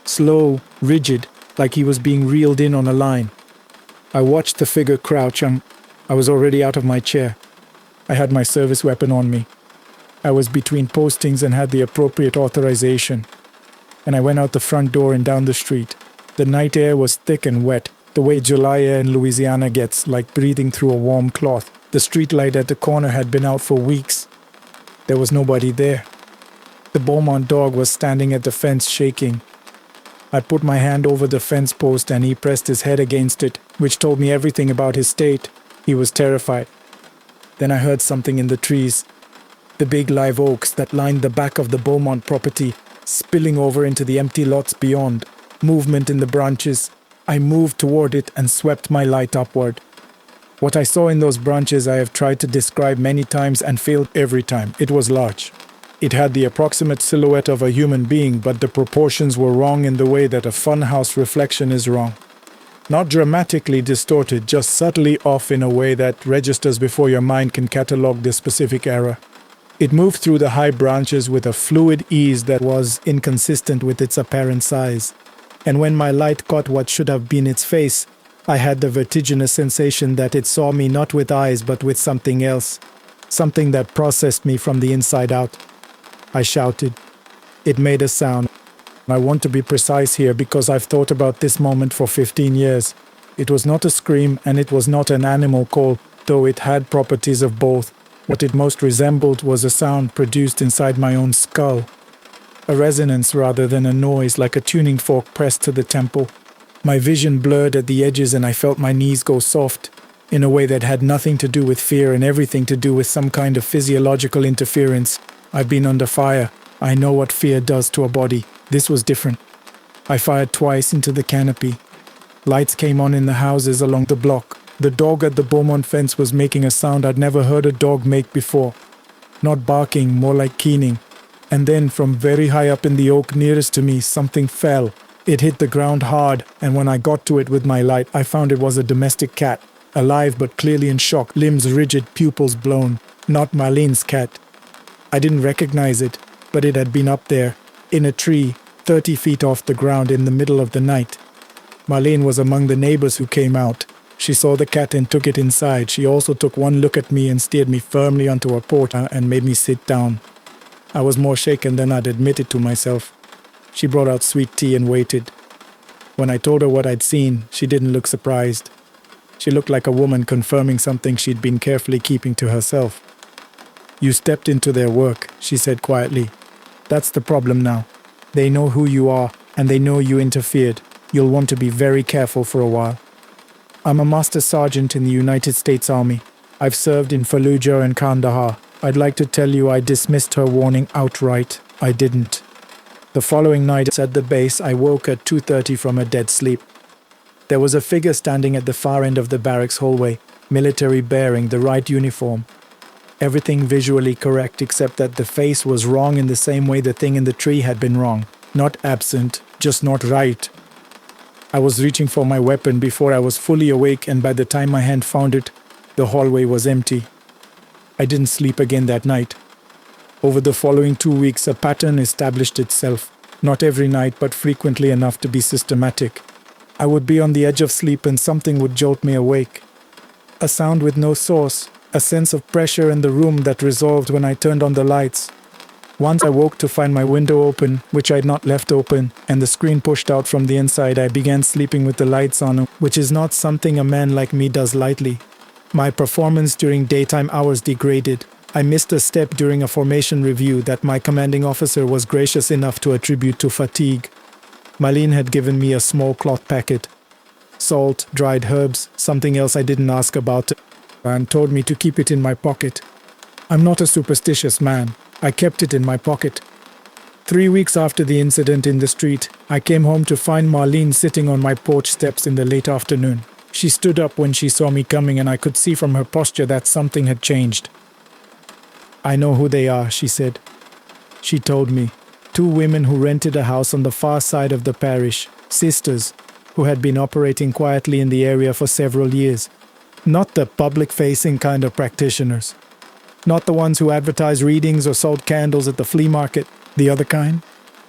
Slow, rigid, like he was being reeled in on a line. I watched the figure crouch and I was already out of my chair. I had my service weapon on me. I was between postings and had the appropriate authorization. And I went out the front door and down the street. The night air was thick and wet, the way July air in Louisiana gets, like breathing through a warm cloth. The street light at the corner had been out for weeks. There was nobody there. The Beaumont dog was standing at the fence shaking. I put my hand over the fence post and he pressed his head against it, which told me everything about his state. He was terrified. Then I heard something in the trees. The big live oaks that lined the back of the Beaumont property, spilling over into the empty lots beyond. Movement in the branches. I moved toward it and swept my light upward. What I saw in those branches I have tried to describe many times and failed every time. It was large. It had the approximate silhouette of a human being, but the proportions were wrong in the way that a funhouse reflection is wrong. Not dramatically distorted, just subtly off in a way that registers before your mind can catalog the specific error. It moved through the high branches with a fluid ease that was inconsistent with its apparent size. And when my light caught what should have been its face, I had the vertiginous sensation that it saw me not with eyes but with something else, something that processed me from the inside out. I shouted. It made a sound. I want to be precise here because I've thought about this moment for 15 years. It was not a scream and it was not an animal call, though it had properties of both. What it most resembled was a sound produced inside my own skull. A resonance rather than a noise, like a tuning fork pressed to the temple. My vision blurred at the edges and I felt my knees go soft, in a way that had nothing to do with fear and everything to do with some kind of physiological interference. I've been under fire. I know what fear does to a body. This was different. I fired twice into the canopy. Lights came on in the houses along the block. The dog at the Beaumont fence was making a sound I'd never heard a dog make before. Not barking, more like keening. And then, from very high up in the oak nearest to me, something fell. It hit the ground hard, and when I got to it with my light, I found it was a domestic cat, alive but clearly in shock, limbs rigid, pupils blown. Not Marlene's cat. I didn't recognize it, but it had been up there, in a tree, 30 feet off the ground in the middle of the night. Marlene was among the neighbors who came out. She saw the cat and took it inside. She also took one look at me and steered me firmly onto a porch and made me sit down. I was more shaken than I'd admitted to myself. She brought out sweet tea and waited. When I told her what I'd seen, she didn't look surprised. She looked like a woman confirming something she'd been carefully keeping to herself. "You stepped into their work," she said quietly. "That's the problem now. They know who you are, and they know you interfered. You'll want to be very careful for a while. I'm a master sergeant in the United States Army. I've served in Fallujah and Kandahar. I'd like to tell you I dismissed her warning outright. I didn't. The following night at the base, I woke at 2:30 from a dead sleep. There was a figure standing at the far end of the barracks hallway, military bearing, the right uniform. Everything visually correct except that the face was wrong in the same way the thing in the tree had been wrong. Not absent, just not right. I was reaching for my weapon before I was fully awake, and by the time my hand found it, the hallway was empty. I didn't sleep again that night. Over the following 2 weeks, a pattern established itself. Not every night, but frequently enough to be systematic. I would be on the edge of sleep and something would jolt me awake. A sound with no source, a sense of pressure in the room that resolved when I turned on the lights. Once I woke to find my window open, which I'd not left open, and the screen pushed out from the inside. I began sleeping with the lights on, which is not something a man like me does lightly. My performance during daytime hours degraded. I missed a step during a formation review that my commanding officer was gracious enough to attribute to fatigue. Marlene had given me a small cloth packet. Salt, dried herbs, something else I didn't ask about, and told me to keep it in my pocket. I'm not a superstitious man. I kept it in my pocket. 3 weeks after the incident in the street, I came home to find Marlene sitting on my porch steps in the late afternoon. She stood up when she saw me coming, and I could see from her posture that something had changed. "I know who they are," she said. She told me. 2 women who rented a house on the far side of the parish, sisters, who had been operating quietly in the area for several years. Not the public-facing kind of practitioners. Not the ones who advertised readings or sold candles at the flea market. The other kind.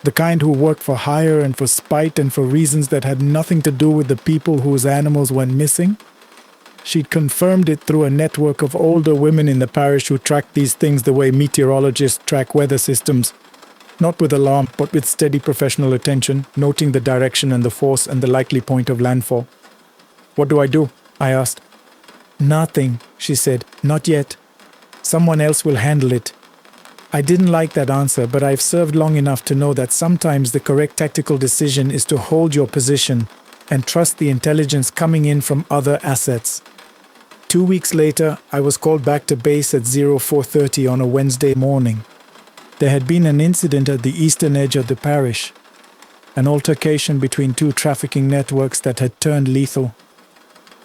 The kind who worked for hire and for spite and for reasons that had nothing to do with the people whose animals went missing. She'd confirmed it through a network of older women in the parish who tracked these things the way meteorologists track weather systems. Not with alarm, but with steady professional attention, noting the direction and the force and the likely point of landfall. "What do I do?" I asked. "Nothing," she said. "Not yet. Someone else will handle it." I didn't like that answer, but I've served long enough to know that sometimes the correct tactical decision is to hold your position and trust the intelligence coming in from other assets. 2 weeks later, I was called back to base at 04:30 on a Wednesday morning. There had been an incident at the eastern edge of the parish, an altercation between 2 trafficking networks that had turned lethal.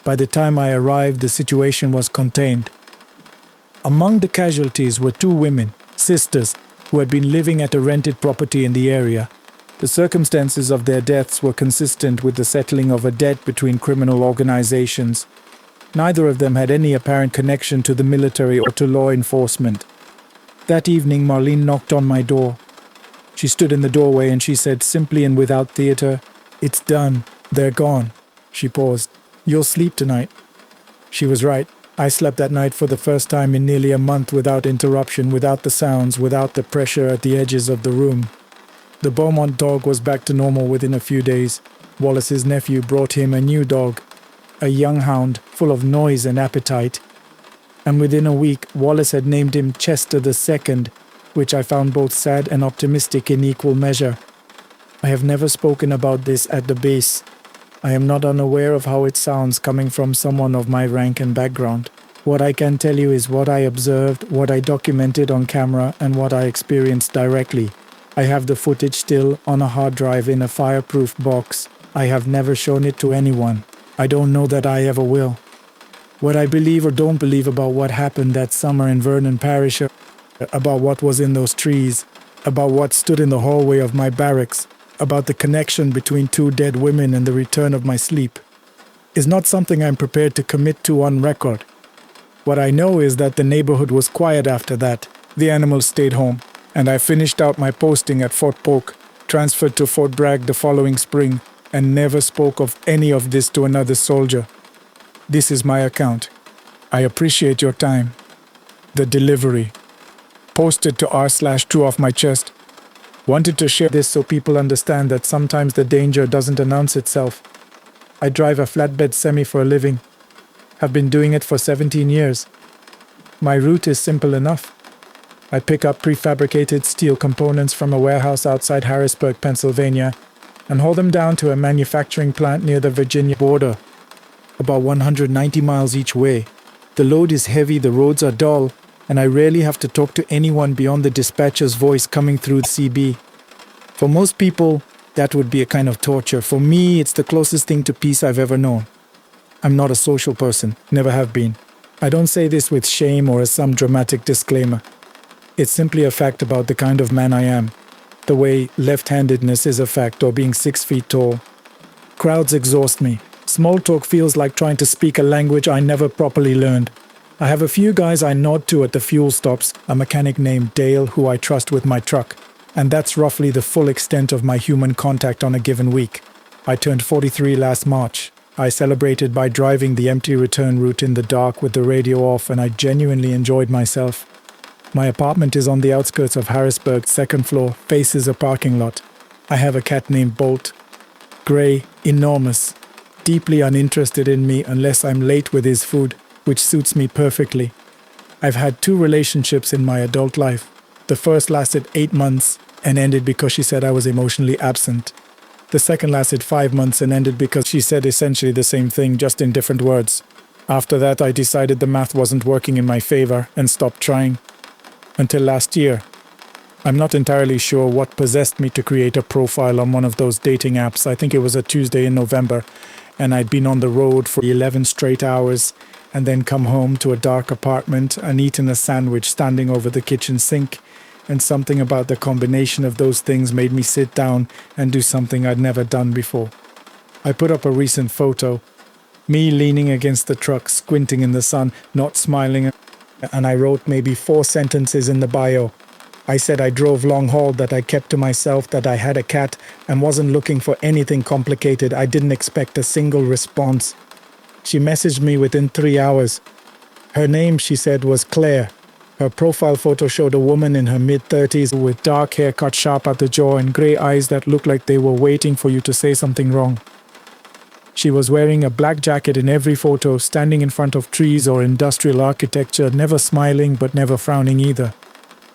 By the time I arrived, the situation was contained. Among the casualties were 2 women, sisters, who had been living at a rented property in the area. The circumstances of their deaths were consistent with the settling of a debt between criminal organizations. Neither of them had any apparent connection to the military or to law enforcement. That evening, Marlene knocked on my door. She stood in the doorway and she said simply and without theater, "It's done. They're gone." She paused. "You'll sleep tonight." She was right. I slept that night for the first time in nearly a month without interruption, without the sounds, without the pressure at the edges of the room. The Beaumont dog was back to normal within a few days. Wallace's nephew brought him a new dog, a young hound full of noise and appetite. And within a week, Wallace had named him Chester II, which I found both sad and optimistic in equal measure. I have never spoken about this at the base. I am not unaware of how it sounds coming from someone of my rank and background. What I can tell you is what I observed, what I documented on camera, and what I experienced directly. I have the footage still on a hard drive in a fireproof box. I have never shown it to anyone. I don't know that I ever will. What I believe or don't believe about what happened that summer in Vernon Parish, about what was in those trees, about what stood in the hallway of my barracks, about the connection between two dead women and the return of my sleep, is not something I'm prepared to commit to on record. What I know is that the neighborhood was quiet after that. The animals stayed home, and I finished out my posting at Fort Polk, transferred to Fort Bragg the following spring, and never spoke of any of this to another soldier. This is my account. I appreciate your time. The delivery. Posted to r/true off my chest. Wanted to share this so people understand that sometimes the danger doesn't announce itself. I drive a flatbed semi for a living. Have been doing it for 17 years. My route is simple enough. I pick up prefabricated steel components from a warehouse outside Harrisburg, Pennsylvania, and haul them down to a manufacturing plant near the Virginia border, about 190 miles each way. The load is heavy, the roads are dull, and I rarely have to talk to anyone beyond the dispatcher's voice coming through the CB. For most people, that would be a kind of torture. For me, it's the closest thing to peace I've ever known. I'm not a social person, never have been. I don't say this with shame or as some dramatic disclaimer. It's simply a fact about the kind of man I am. The way left-handedness is a fact, or being 6 feet tall. Crowds exhaust me. Small talk feels like trying to speak a language I never properly learned. I have a few guys I nod to at the fuel stops, a mechanic named Dale who I trust with my truck, and that's roughly the full extent of my human contact on a given week. I turned 43 last March. I celebrated by driving the empty return route in the dark with the radio off, and I genuinely enjoyed myself. My apartment is on the outskirts of Harrisburg, second floor, faces a parking lot. I have a cat named Bolt. Grey, enormous, deeply uninterested in me unless I'm late with his food, which suits me perfectly. I've had 2 relationships in my adult life. The first lasted 8 months and ended because she said I was emotionally absent. The second lasted 5 months and ended because she said essentially the same thing, just in different words. After that, I decided the math wasn't working in my favor and stopped trying. Until last year. I'm not entirely sure what possessed me to create a profile on one of those dating apps. I think it was a Tuesday in November, and I'd been on the road for 11 straight hours, and then come home to a dark apartment and eaten a sandwich standing over the kitchen sink, and something about the combination of those things made me sit down and do something I'd never done before. I put up a recent photo, me leaning against the truck, squinting in the sun, not smiling, and I wrote maybe 4 sentences in the bio. I said I drove long haul, that I kept to myself, that I had a cat and wasn't looking for anything complicated. I didn't expect a single response. She messaged me within 3 hours. Her name, she said, was Claire. Her profile photo showed a woman in her mid-30s with dark hair cut sharp at the jaw and grey eyes that looked like they were waiting for you to say something wrong. She was wearing a black jacket in every photo, standing in front of trees or industrial architecture, never smiling but never frowning either.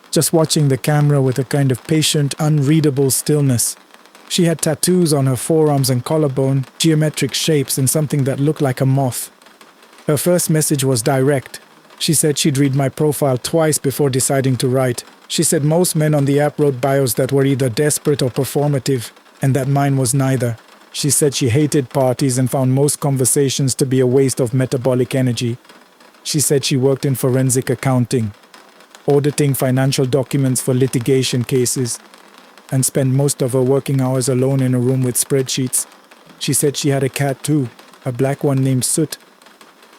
Just watching the camera with a kind of patient, unreadable stillness. She had tattoos on her forearms and collarbone, geometric shapes and something that looked like a moth. Her first message was direct. She said she'd read my profile twice before deciding to write. She said most men on the app wrote bios that were either desperate or performative, and that mine was neither. She said she hated parties and found most conversations to be a waste of metabolic energy. She said she worked in forensic accounting, auditing financial documents for litigation cases, and spent most of her working hours alone in a room with spreadsheets. She said she had a cat too, a black one named Soot.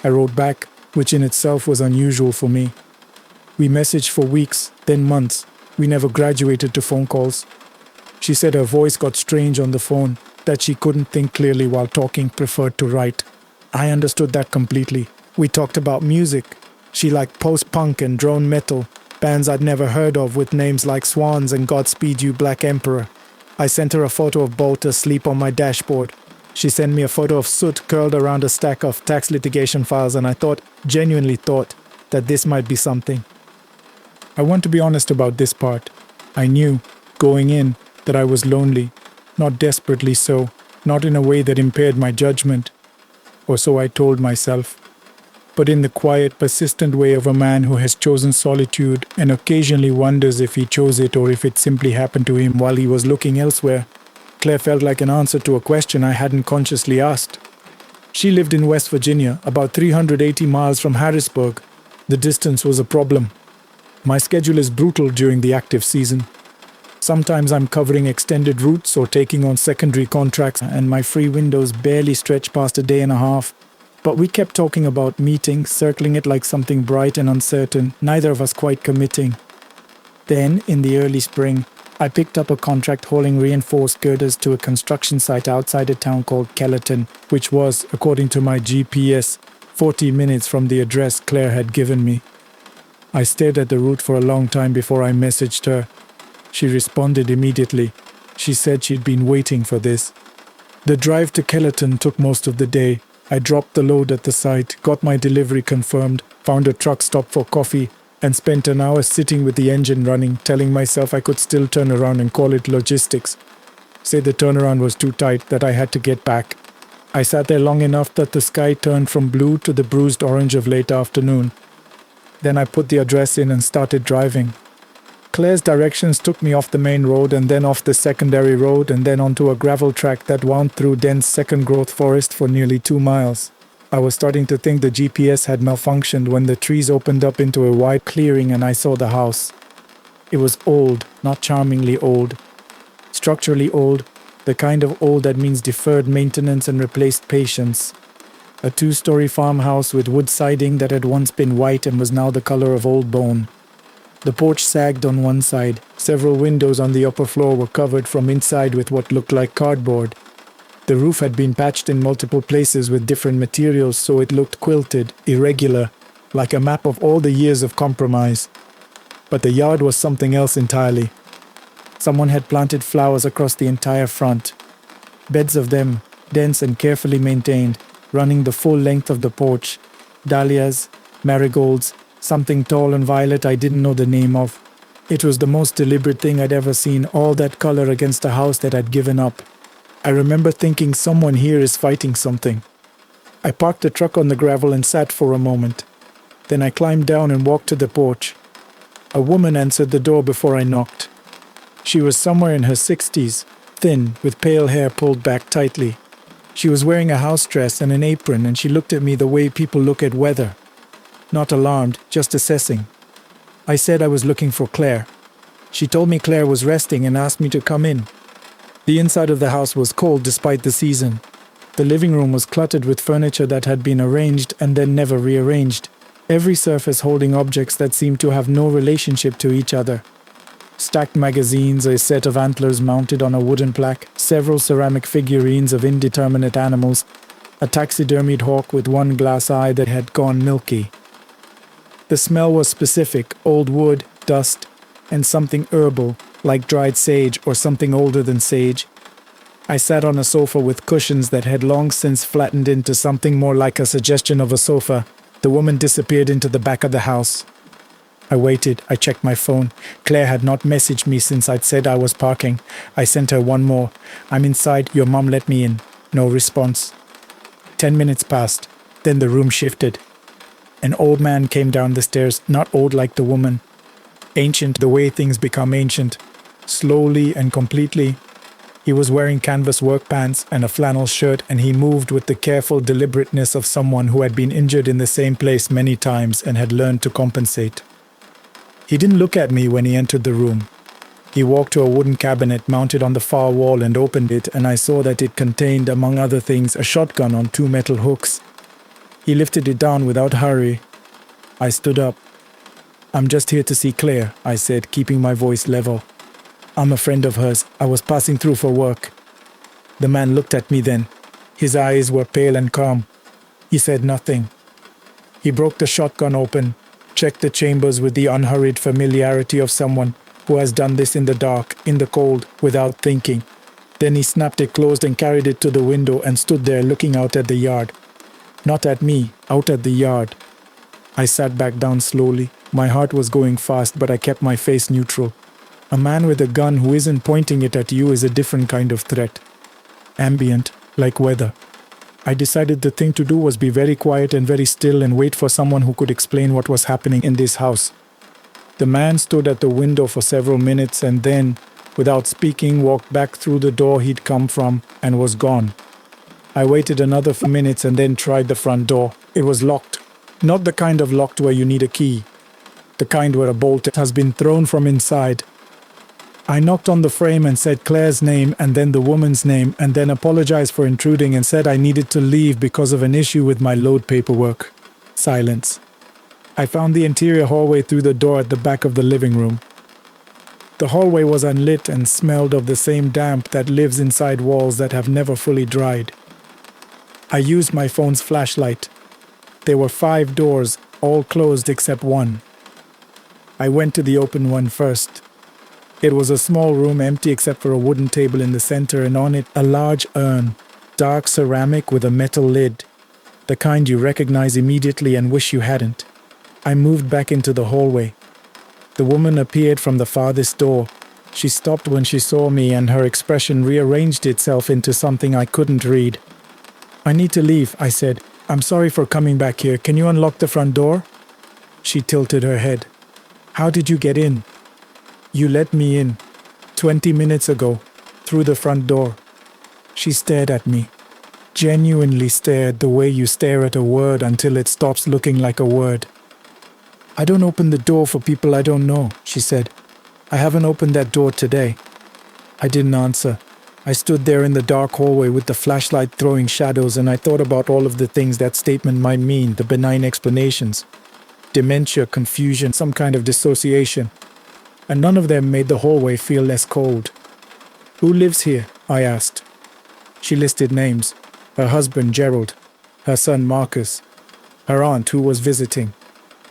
I wrote back, which in itself was unusual for me. We messaged for weeks, then months. We never graduated to phone calls. She said her voice got strange on the phone, that she couldn't think clearly while talking, preferred to write. I understood that completely. We talked about music. She liked post-punk and drone metal, bands I'd never heard of with names like Swans and Godspeed You Black Emperor. I sent her a photo of Bolt asleep on my dashboard. She sent me a photo of Soot curled around a stack of tax litigation files, and I genuinely thought, that this might be something. I want to be honest about this part. I knew, going in, that I was lonely. Not desperately so, not in a way that impaired my judgment, or so I told myself, but in the quiet, persistent way of a man who has chosen solitude and occasionally wonders if he chose it or if it simply happened to him while he was looking elsewhere. Claire felt like an answer to a question I hadn't consciously asked. She lived in West Virginia, about 380 miles from Harrisburg. The distance was a problem. My schedule is brutal during the active season. Sometimes I'm covering extended routes or taking on secondary contracts, and my free windows barely stretch past a day and a half. But we kept talking about meeting, circling it like something bright and uncertain, neither of us quite committing. Then, in the early spring, I picked up a contract hauling reinforced girders to a construction site outside a town called Kellerton, which was, according to my GPS, 40 minutes from the address Claire had given me. I stared at the route for a long time before I messaged her. She responded immediately. She said she'd been waiting for this. The drive to Kellerton took most of the day. I dropped the load at the site, got my delivery confirmed, found a truck stop for coffee, and spent an hour sitting with the engine running, telling myself I could still turn around and call it logistics. Say the turnaround was too tight, that I had to get back. I sat there long enough that the sky turned from blue to the bruised orange of late afternoon. Then I put the address in and started driving. Claire's directions took me off the main road and then off the secondary road and then onto a gravel track that wound through dense second-growth forest for nearly 2 miles. I was starting to think the GPS had malfunctioned when the trees opened up into a wide clearing and I saw the house. It was old, not charmingly old. Structurally old, the kind of old that means deferred maintenance and replaced patience. A 2-story farmhouse with wood siding that had once been white and was now the color of old bone. The porch sagged on one side. Several windows on the upper floor were covered from inside with what looked like cardboard. The roof had been patched in multiple places with different materials, so it looked quilted, irregular, like a map of all the years of compromise. But the yard was something else entirely. Someone had planted flowers across the entire front. Beds of them, dense and carefully maintained, running the full length of the porch. Dahlias, marigolds, something tall and violet I didn't know the name of. It was the most deliberate thing I'd ever seen, all that color against a house that had given up. I remember thinking someone here is fighting something. I parked the truck on the gravel and sat for a moment. Then I climbed down and walked to the porch. A woman answered the door before I knocked. She was somewhere in her 60s, thin, with pale hair pulled back tightly. She was wearing a house dress and an apron, and she looked at me the way people look at weather. Not alarmed, just assessing. I said I was looking for Claire. She told me Claire was resting and asked me to come in. The inside of the house was cold despite the season. The living room was cluttered with furniture that had been arranged and then never rearranged. Every surface holding objects that seemed to have no relationship to each other. Stacked magazines, a set of antlers mounted on a wooden plaque, several ceramic figurines of indeterminate animals, a taxidermied hawk with one glass eye that had gone milky. The smell was specific, old wood, dust, and something herbal, like dried sage or something older than sage. I sat on a sofa with cushions that had long since flattened into something more like a suggestion of a sofa. The woman disappeared into the back of the house. I waited. I checked my phone. Claire had not messaged me since I'd said I was parking. I sent her one more. "I'm inside. Your mom let me in." No response. 10 minutes passed. Then the room shifted. An old man came down the stairs, not old like the woman. Ancient the way things become ancient. Slowly and completely. He was wearing canvas work pants and a flannel shirt, and he moved with the careful deliberateness of someone who had been injured in the same place many times and had learned to compensate. He didn't look at me when he entered the room. He walked to a wooden cabinet mounted on the far wall and opened it, and I saw that it contained, among other things, a shotgun on 2 metal hooks. He lifted it down without hurry. I stood up. "I'm just here to see Claire," I said, keeping my voice level. "I'm a friend of hers. I was passing through for work." The man looked at me then. His eyes were pale and calm. He said nothing. He broke the shotgun open, checked the chambers with the unhurried familiarity of someone who has done this in the dark, in the cold, without thinking. Then he snapped it closed and carried it to the window and stood there looking out at the yard. Not at me, out at the yard. I sat back down slowly. My heart was going fast, but I kept my face neutral. A man with a gun who isn't pointing it at you is a different kind of threat. Ambient, like weather. I decided the thing to do was be very quiet and very still and wait for someone who could explain what was happening in this house. The man stood at the window for several minutes and then, without speaking, walked back through the door he'd come from and was gone. I waited another few minutes and then tried the front door. It was locked. Not the kind of locked where you need a key. The kind where a bolt has been thrown from inside. I knocked on the frame and said Claire's name and then the woman's name and then apologized for intruding and said I needed to leave because of an issue with my load paperwork. Silence. I found the interior hallway through the door at the back of the living room. The hallway was unlit and smelled of the same damp that lives inside walls that have never fully dried. I used my phone's flashlight. There were 5 doors, all closed except one. I went to the open one first. It was a small room empty except for a wooden table in the center and on it a large urn, dark ceramic with a metal lid, the kind you recognize immediately and wish you hadn't. I moved back into the hallway. The woman appeared from the farthest door. She stopped when she saw me and her expression rearranged itself into something I couldn't read. "I need to leave," I said. "I'm sorry for coming back here. Can you unlock the front door?" She tilted her head. "How did you get in?" "You let me in 20 minutes ago, through the front door." She stared at me. Genuinely stared the way you stare at a word until it stops looking like a word. "I don't open the door for people I don't know," she said. "I haven't opened that door today." I didn't answer. I stood there in the dark hallway with the flashlight throwing shadows and I thought about all of the things that statement might mean, the benign explanations. Dementia, confusion, some kind of dissociation. And none of them made the hallway feel less cold. "Who lives here?" I asked. She listed names. Her husband, Gerald. Her son, Marcus. Her aunt, who was visiting.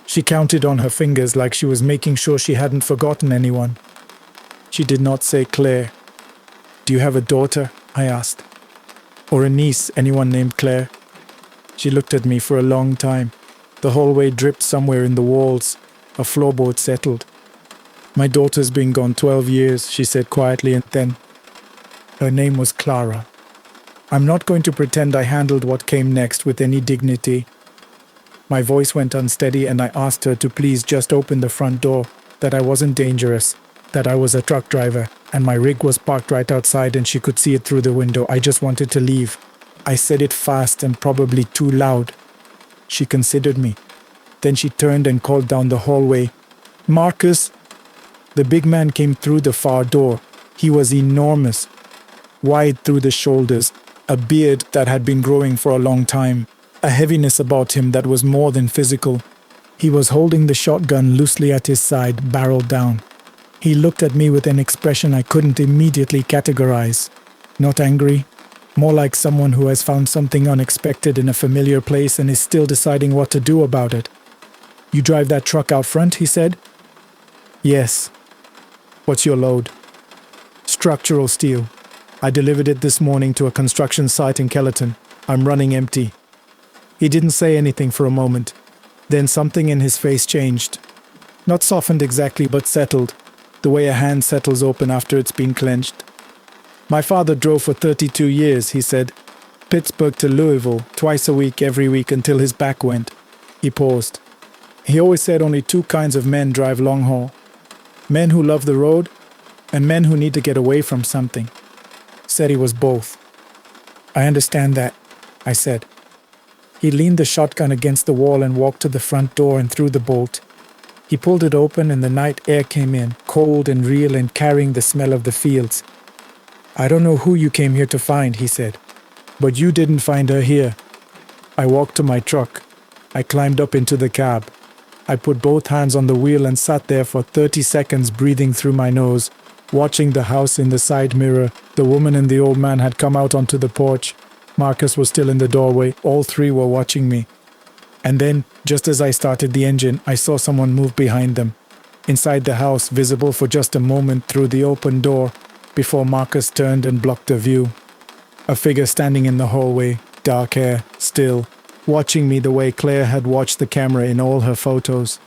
She counted on her fingers like she was making sure she hadn't forgotten anyone. She did not say Claire. "Do you have a daughter?" I asked. "Or a niece, anyone named Claire?" She looked at me for a long time. The hallway dripped somewhere in the walls. A floorboard settled. "My daughter's been gone 12 years, she said quietly, and then, her name was Clara. I'm not going to pretend I handled what came next with any dignity. My voice went unsteady and I asked her to please just open the front door, that I wasn't dangerous, that I was a truck driver, and my rig was parked right outside and she could see it through the window. I just wanted to leave. I said it fast and probably too loud. She considered me. Then she turned and called down the hallway, "Marcus!" The big man came through the far door. He was enormous, wide through the shoulders, a beard that had been growing for a long time, a heaviness about him that was more than physical. He was holding the shotgun loosely at his side, barrel down. He looked at me with an expression I couldn't immediately categorize. Not angry, more like someone who has found something unexpected in a familiar place and is still deciding what to do about it. "You drive that truck out front?" he said. "Yes." "What's your load?" "Structural steel. I delivered it this morning to a construction site in Kellerton. I'm running empty." He didn't say anything for a moment. Then something in his face changed. Not softened exactly, but settled, the way a hand settles open after it's been clenched. "My father drove for 32 years, he said. Pittsburgh to Louisville, twice a week, every week until his back went." He paused. "He always said only 2 kinds of men drive long haul. Men who love the road, and men who need to get away from something." Said he was both. "I understand that," I said. He leaned the shotgun against the wall and walked to the front door and threw the bolt. He pulled it open and the night air came in, cold and real and carrying the smell of the fields. "I don't know who you came here to find," he said, "but you didn't find her here." I walked to my truck. I climbed up into the cab. I put both hands on the wheel and sat there for 30 seconds breathing through my nose, watching the house in the side mirror. The woman and the old man had come out onto the porch. Marcus was still in the doorway. All 3 were watching me. And then, just as I started the engine, I saw someone move behind them. Inside the house, visible for just a moment through the open door, before Marcus turned and blocked the view. A figure standing in the hallway, dark hair, still, watching me the way Claire had watched the camera in all her photos.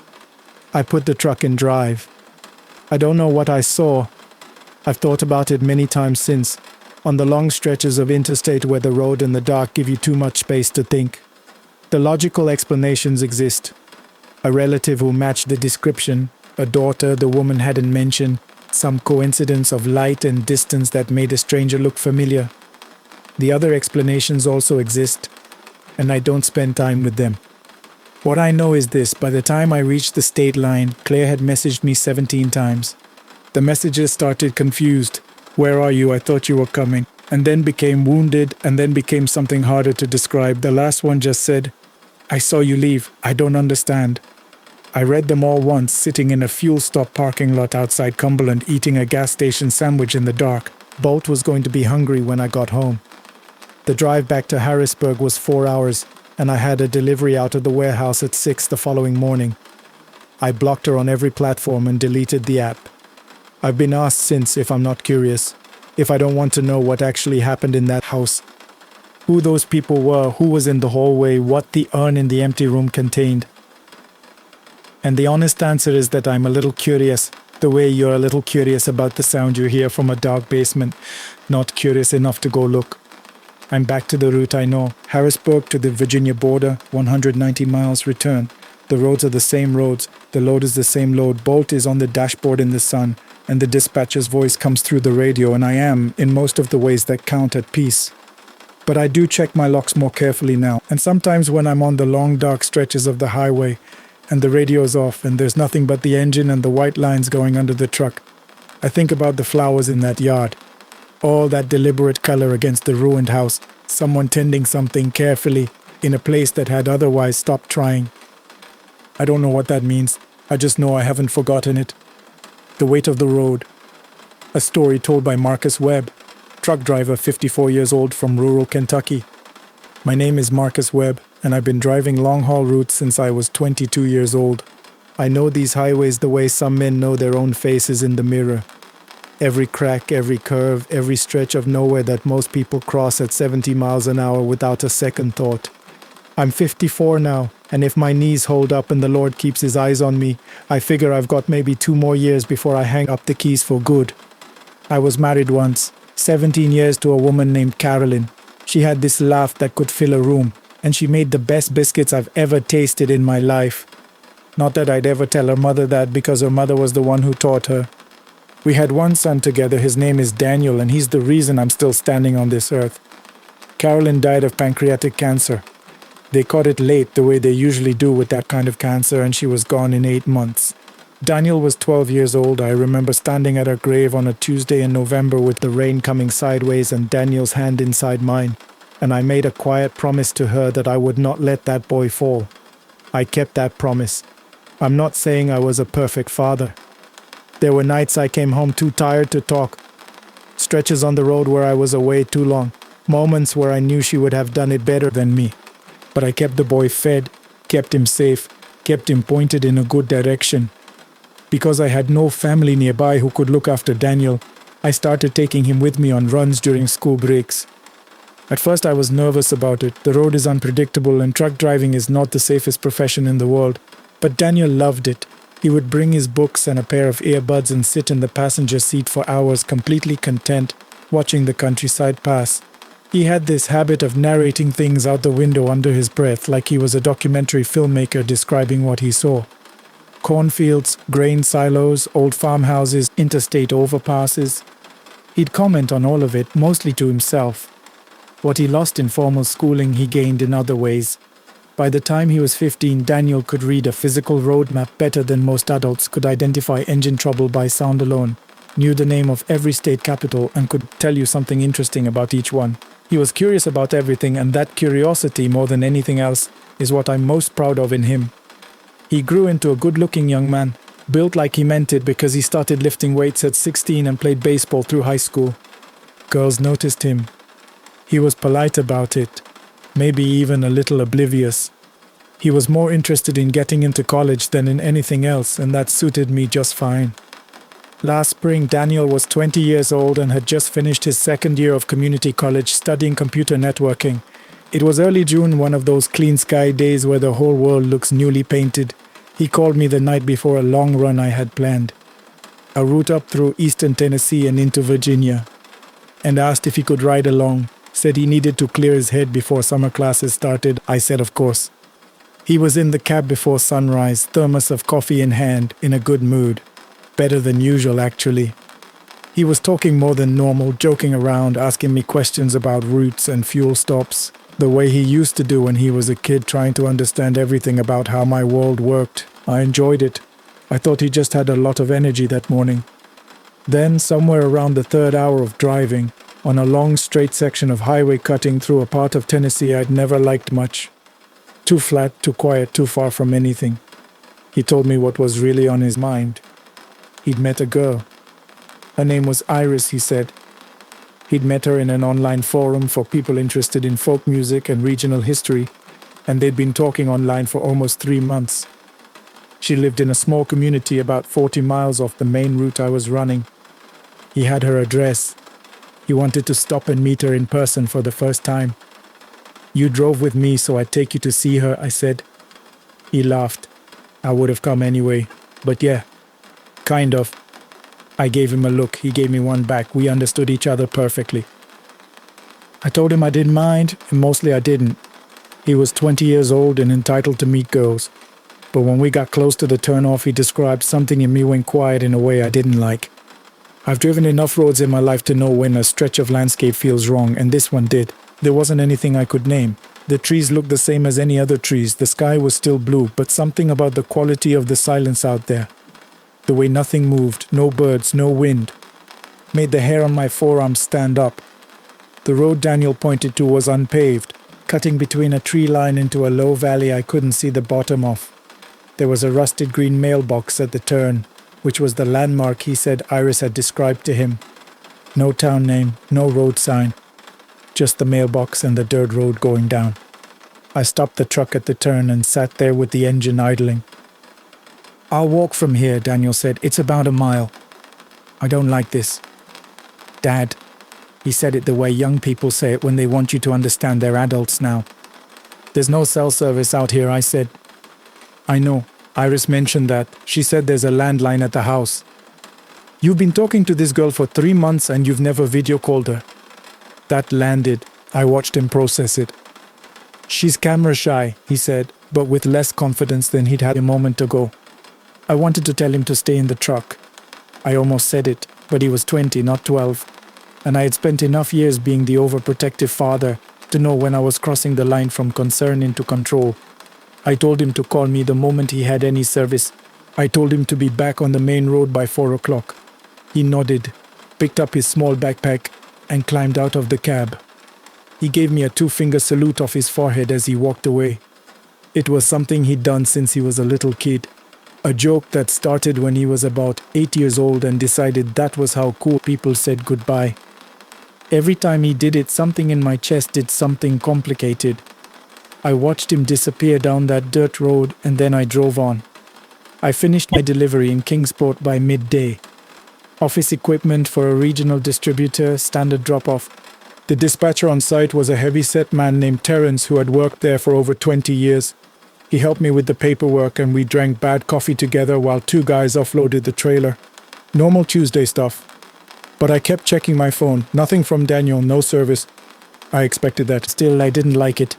I put the truck in drive. I don't know what I saw. I've thought about it many times since, on the long stretches of interstate where the road and the dark give you too much space to think. The logical explanations exist. A relative who matched the description, a daughter the woman hadn't mentioned, some coincidence of light and distance that made a stranger look familiar. The other explanations also exist, and I don't spend time with them. What I know is this: by the time I reached the state line, Claire had messaged me 17 times. The messages started confused. Where are you? I thought you were coming. And then became wounded, and then became something harder to describe. The last one just said, I saw you leave. I don't understand. I read them all once, sitting in a fuel stop parking lot outside Cumberland, eating a gas station sandwich in the dark. Bolt was going to be hungry when I got home. The drive back to Harrisburg was 4 hours, and I had a delivery out of the warehouse at 6 the following morning. I blocked her on every platform and deleted the app. I've been asked since if I'm not curious, if I don't want to know what actually happened in that house. Who those people were, who was in the hallway, what the urn in the empty room contained. And the honest answer is that I'm a little curious, the way you're a little curious about the sound you hear from a dark basement, not curious enough to go look. I'm back to the route I know, Harrisburg to the Virginia border, 190 miles return. The roads are the same roads, the load is the same load, Bolt is on the dashboard in the sun, and the dispatcher's voice comes through the radio, and I am, in most of the ways that count, at peace. But I do check my locks more carefully now, and sometimes when I'm on the long dark stretches of the highway, and the radio's off, and there's nothing but the engine and the white lines going under the truck, I think about the flowers in that yard. All that deliberate color against the ruined house, someone tending something carefully in a place that had otherwise stopped trying. I don't know what that means. I just know I haven't forgotten it. The Weight of the Road. A story told by Marcus Webb, truck driver 54 years old from rural Kentucky. My name is Marcus Webb, and I've been driving long-haul routes since I was 22 years old. I know these highways the way some men know their own faces in the mirror. Every crack, every curve, every stretch of nowhere that most people cross at 70 miles an hour without a second thought. I'm 54 now, and if my knees hold up and the Lord keeps his eyes on me, I figure I've got maybe 2 more years before I hang up the keys for good. I was married once, 17 years, to a woman named Carolyn. She had this laugh that could fill a room, and she made the best biscuits I've ever tasted in my life. Not that I'd ever tell her mother that, because her mother was the one who taught her. We had one son together. His name is Daniel, and he's the reason I'm still standing on this earth. Carolyn died of pancreatic cancer. They caught it late, the way they usually do with that kind of cancer, and she was gone in 8 months. Daniel was 12 years old. I remember standing at her grave on a Tuesday in November with the rain coming sideways and Daniel's hand inside mine, and I made a quiet promise to her that I would not let that boy fall. I kept that promise. I'm not saying I was a perfect father. There were nights I came home too tired to talk, stretches on the road where I was away too long, moments where I knew she would have done it better than me. But I kept the boy fed, kept him safe, kept him pointed in a good direction. Because I had no family nearby who could look after Daniel, I started taking him with me on runs during school breaks. At first I was nervous about it. The road is unpredictable and truck driving is not the safest profession in the world. But Daniel loved it. He would bring his books and a pair of earbuds and sit in the passenger seat for hours completely content, watching the countryside pass. He had this habit of narrating things out the window under his breath, like he was a documentary filmmaker describing what he saw. Cornfields, grain silos, old farmhouses, interstate overpasses. He'd comment on all of it, mostly to himself. What he lost in formal schooling, he gained in other ways. By the time he was 15, Daniel could read a physical road map better than most adults, could identify engine trouble by sound alone, knew the name of every state capital, and could tell you something interesting about each one. He was curious about everything, and that curiosity, more than anything else, is what I'm most proud of in him. He grew into a good-looking young man, built like he meant it because he started lifting weights at 16 and played baseball through high school. Girls noticed him. He was polite about it, maybe even a little oblivious. He was more interested in getting into college than in anything else, and that suited me just fine. Last spring, Daniel was 20 years old and had just finished his second year of community college studying computer networking. It was early June, one of those clean sky days where the whole world looks newly painted. He called me the night before a long run I had planned, a route up through eastern Tennessee and into Virginia, and asked if he could ride along. Said he needed to clear his head before summer classes started. I said of course. He was in the cab before sunrise, thermos of coffee in hand, in a good mood. Better than usual, actually. He was talking more than normal, joking around, asking me questions about routes and fuel stops, the way he used to do when he was a kid, trying to understand everything about how my world worked. I enjoyed it. I thought he just had a lot of energy that morning. Then, somewhere around the third hour of driving, on a long straight section of highway cutting through a part of Tennessee I'd never liked much. Too flat, too quiet, too far from anything. He told me what was really on his mind. He'd met a girl. Her name was Iris, he said. He'd met her in an online forum for people interested in folk music and regional history, and they'd been talking online for almost 3 months. She lived in a small community about 40 miles off the main route I was running. He had her address. He wanted to stop and meet her in person for the first time. You drove with me, so I'd take you to see her, I said. He laughed. I would have come anyway, but yeah, kind of. I gave him a look, he gave me one back. We understood each other perfectly. I told him I didn't mind, and mostly I didn't. He was 20 years old and entitled to meet girls. But when we got close to the turnoff, he described something in me went quiet in a way I didn't like. I've driven enough roads in my life to know when a stretch of landscape feels wrong, and this one did. There wasn't anything I could name. The trees looked the same as any other trees. The sky was still blue, but something about the quality of the silence out there, the way nothing moved, no birds, no wind, made the hair on my forearms stand up. The road Daniel pointed to was unpaved, cutting between a tree line into a low valley I couldn't see the bottom of. There was a rusted green mailbox at the turn, which was the landmark he said Iris had described to him. No town name, no road sign, just the mailbox and the dirt road going down. I stopped the truck at the turn and sat there with the engine idling. I'll walk from here, Daniel said. It's about a mile. I don't like this. Dad, he said it the way young people say it when they want you to understand they're adults now. There's no cell service out here, I said. I know. Iris mentioned that. She said there's a landline at the house. You've been talking to this girl for 3 months and you've never video called her. That landed. I watched him process it. She's camera shy, he said, but with less confidence than he'd had a moment ago. I wanted to tell him to stay in the truck. I almost said it, but he was 20, not 12. And I had spent enough years being the overprotective father to know when I was crossing the line from concern into control. I told him to call me the moment he had any service. I told him to be back on the main road by 4 o'clock. He nodded, picked up his small backpack, and climbed out of the cab. He gave me a 2-finger salute off his forehead as he walked away. It was something he'd done since he was a little kid. A joke that started when he was about 8 years old and decided that was how cool people said goodbye. Every time he did it, something in my chest did something complicated. I watched him disappear down that dirt road and then I drove on. I finished my delivery in Kingsport by midday. Office equipment for a regional distributor, standard drop-off. The dispatcher on site was a heavy-set man named Terence who had worked there for over 20 years. He helped me with the paperwork and we drank bad coffee together while 2 guys offloaded the trailer. Normal Tuesday stuff. But I kept checking my phone. Nothing from Daniel, no service. I expected that. Still, I didn't like it.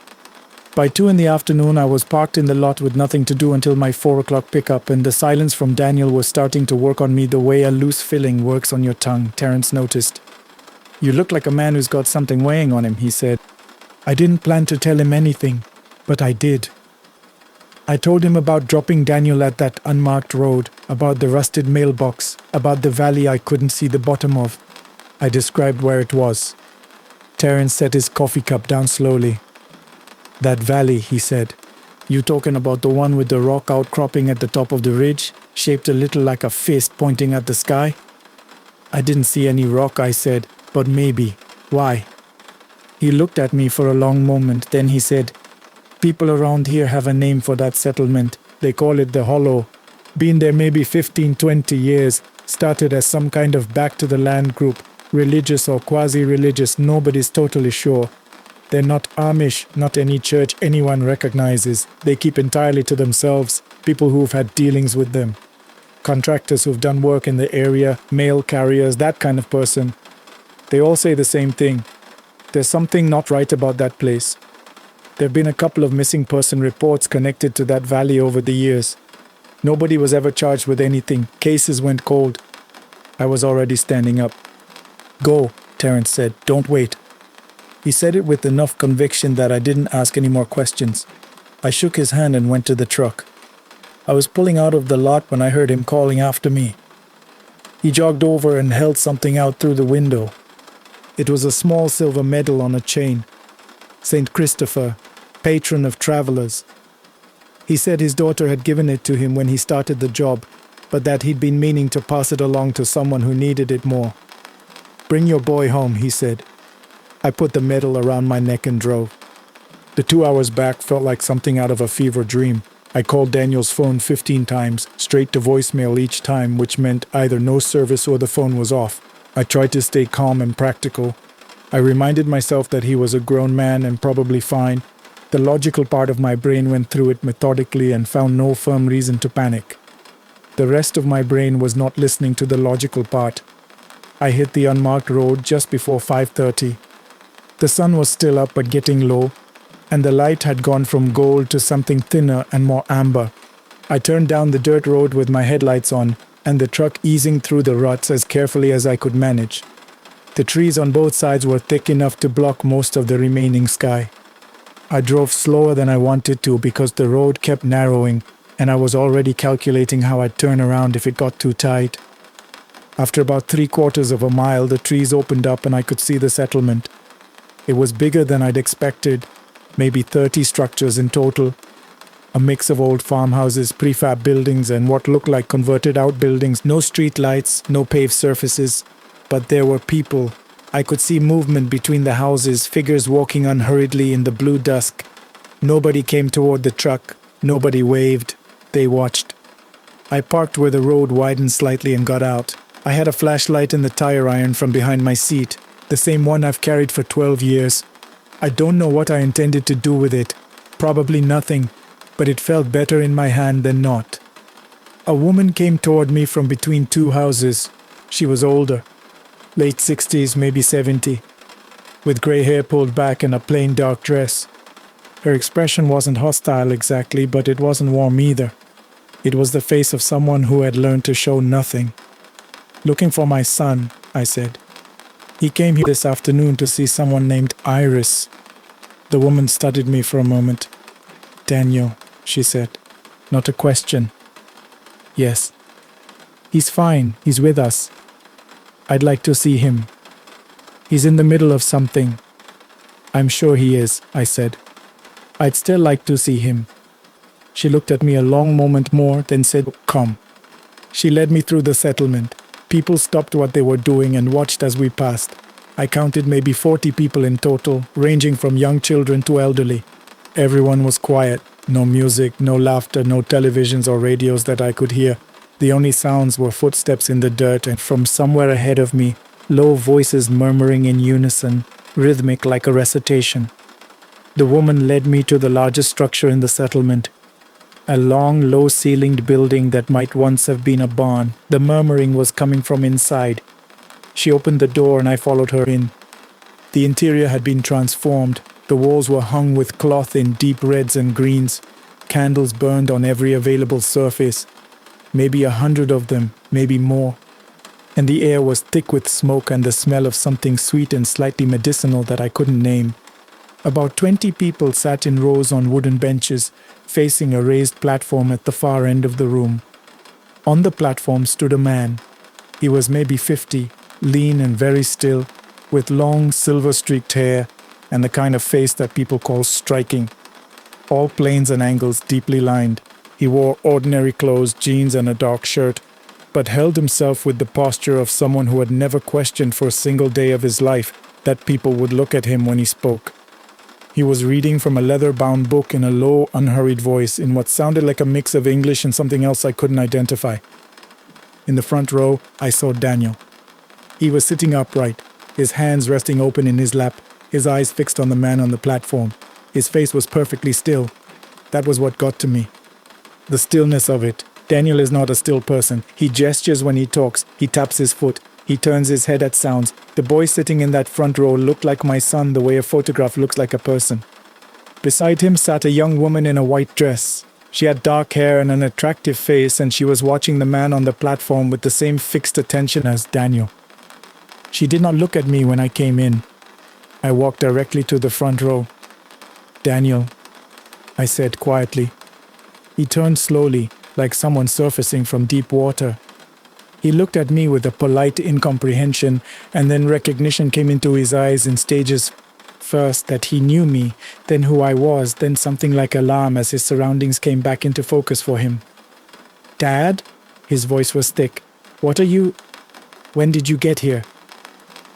By 2 in the afternoon, I was parked in the lot with nothing to do until my 4 o'clock pickup, and the silence from Daniel was starting to work on me the way a loose filling works on your tongue, Terence noticed. You look like a man who's got something weighing on him, he said. I didn't plan to tell him anything, but I did. I told him about dropping Daniel at that unmarked road, about the rusted mailbox, about the valley I couldn't see the bottom of. I described where it was. Terence set his coffee cup down slowly. That valley, he said. You talking about the one with the rock outcropping at the top of the ridge, shaped a little like a fist pointing at the sky? I didn't see any rock, I said, but maybe. Why? He looked at me for a long moment, then he said, people around here have a name for that settlement. They call it the Hollow. Been there maybe 15, 20 years. Started as some kind of back to the land group. Religious or quasi-religious, nobody's totally sure. They're not Amish, not any church anyone recognizes. They keep entirely to themselves, people who've had dealings with them. Contractors who've done work in the area, mail carriers, that kind of person. They all say the same thing. There's something not right about that place. There have been a couple of missing person reports connected to that valley over the years. Nobody was ever charged with anything. Cases went cold. I was already standing up. "Go," Terence said. "Don't wait." He said it with enough conviction that I didn't ask any more questions. I shook his hand and went to the truck. I was pulling out of the lot when I heard him calling after me. He jogged over and held something out through the window. It was a small silver medal on a chain. St. Christopher, patron of travelers. He said his daughter had given it to him when he started the job, but that he'd been meaning to pass it along to someone who needed it more. "Bring your boy home," he said. I put the medal around my neck and drove. The 2 hours back felt like something out of a fever dream. I called Daniel's phone 15 times, straight to voicemail each time, which meant either no service or the phone was off. I tried to stay calm and practical. I reminded myself that he was a grown man and probably fine. The logical part of my brain went through it methodically and found no firm reason to panic. The rest of my brain was not listening to the logical part. I hit the unmarked road just before 5:30. The sun was still up but getting low, and the light had gone from gold to something thinner and more amber. I turned down the dirt road with my headlights on, and the truck easing through the ruts as carefully as I could manage. The trees on both sides were thick enough to block most of the remaining sky. I drove slower than I wanted to because the road kept narrowing, and I was already calculating how I'd turn around if it got too tight. After about 3/4 of a mile, the trees opened up and I could see the settlement. It was bigger than I'd expected, maybe 30 structures in total. A mix of old farmhouses, prefab buildings, and what looked like converted outbuildings. No street lights, no paved surfaces, but there were people. I could see movement between the houses, figures walking unhurriedly in the blue dusk. Nobody came toward the truck. Nobody waved. They watched. I parked where the road widened slightly and got out. I had a flashlight in the tire iron from behind my seat, the same one I've carried for 12 years. I don't know what I intended to do with it. Probably nothing, but it felt better in my hand than not. A woman came toward me from between two houses. She was older. Late 60s, maybe 70, with grey hair pulled back and a plain dark dress. Her expression wasn't hostile exactly, but it wasn't warm either. It was the face of someone who had learned to show nothing. "Looking for my son," I said. "He came here this afternoon to see someone named Iris." The woman studied me for a moment. "Daniel," she said. Not a question. "Yes." "He's fine. He's with us. I'd like to see him. He's in the middle of something." "I'm sure he is," I said. "I'd still like to see him." She looked at me a long moment more, then said, "Come." She led me through the settlement. People stopped what they were doing and watched as we passed. I counted maybe 40 people in total, ranging from young children to elderly. Everyone was quiet. No music, no laughter, no televisions or radios that I could hear. The only sounds were footsteps in the dirt, and from somewhere ahead of me, low voices murmuring in unison, rhythmic like a recitation. The woman led me to the largest structure in the settlement. A long, low-ceilinged building that might once have been a barn. The murmuring was coming from inside. She opened the door and I followed her in. The interior had been transformed. The walls were hung with cloth in deep reds and greens. Candles burned on every available surface. Maybe 100 of them, maybe more. And the air was thick with smoke and the smell of something sweet and slightly medicinal that I couldn't name. About 20 people sat in rows on wooden benches, facing a raised platform at the far end of the room. On the platform stood a man. He was maybe 50, lean and very still, with long silver-streaked hair and the kind of face that people call striking. All planes and angles deeply lined. He wore ordinary clothes, jeans and a dark shirt, but held himself with the posture of someone who had never questioned for a single day of his life that people would look at him when he spoke. He was reading from a leather-bound book in a low, unhurried voice in what sounded like a mix of English and something else I couldn't identify. In the front row, I saw Daniel. He was sitting upright, his hands resting open in his lap, his eyes fixed on the man on the platform. His face was perfectly still. That was what got to me. The stillness of it. Daniel is not a still person. He gestures when he talks. He taps his foot. He turns his head at sounds. The boy sitting in that front row looked like my son the way a photograph looks like a person. Beside him sat a young woman in a white dress. She had dark hair and an attractive face, and she was watching the man on the platform with the same fixed attention as Daniel. She did not look at me when I came in. I walked directly to the front row. "Daniel," I said quietly. He turned slowly, like someone surfacing from deep water. He looked at me with a polite incomprehension, and then recognition came into his eyes in stages. First that he knew me, then who I was, then something like alarm as his surroundings came back into focus for him. "Dad?" His voice was thick. "What are you... When did you get here?"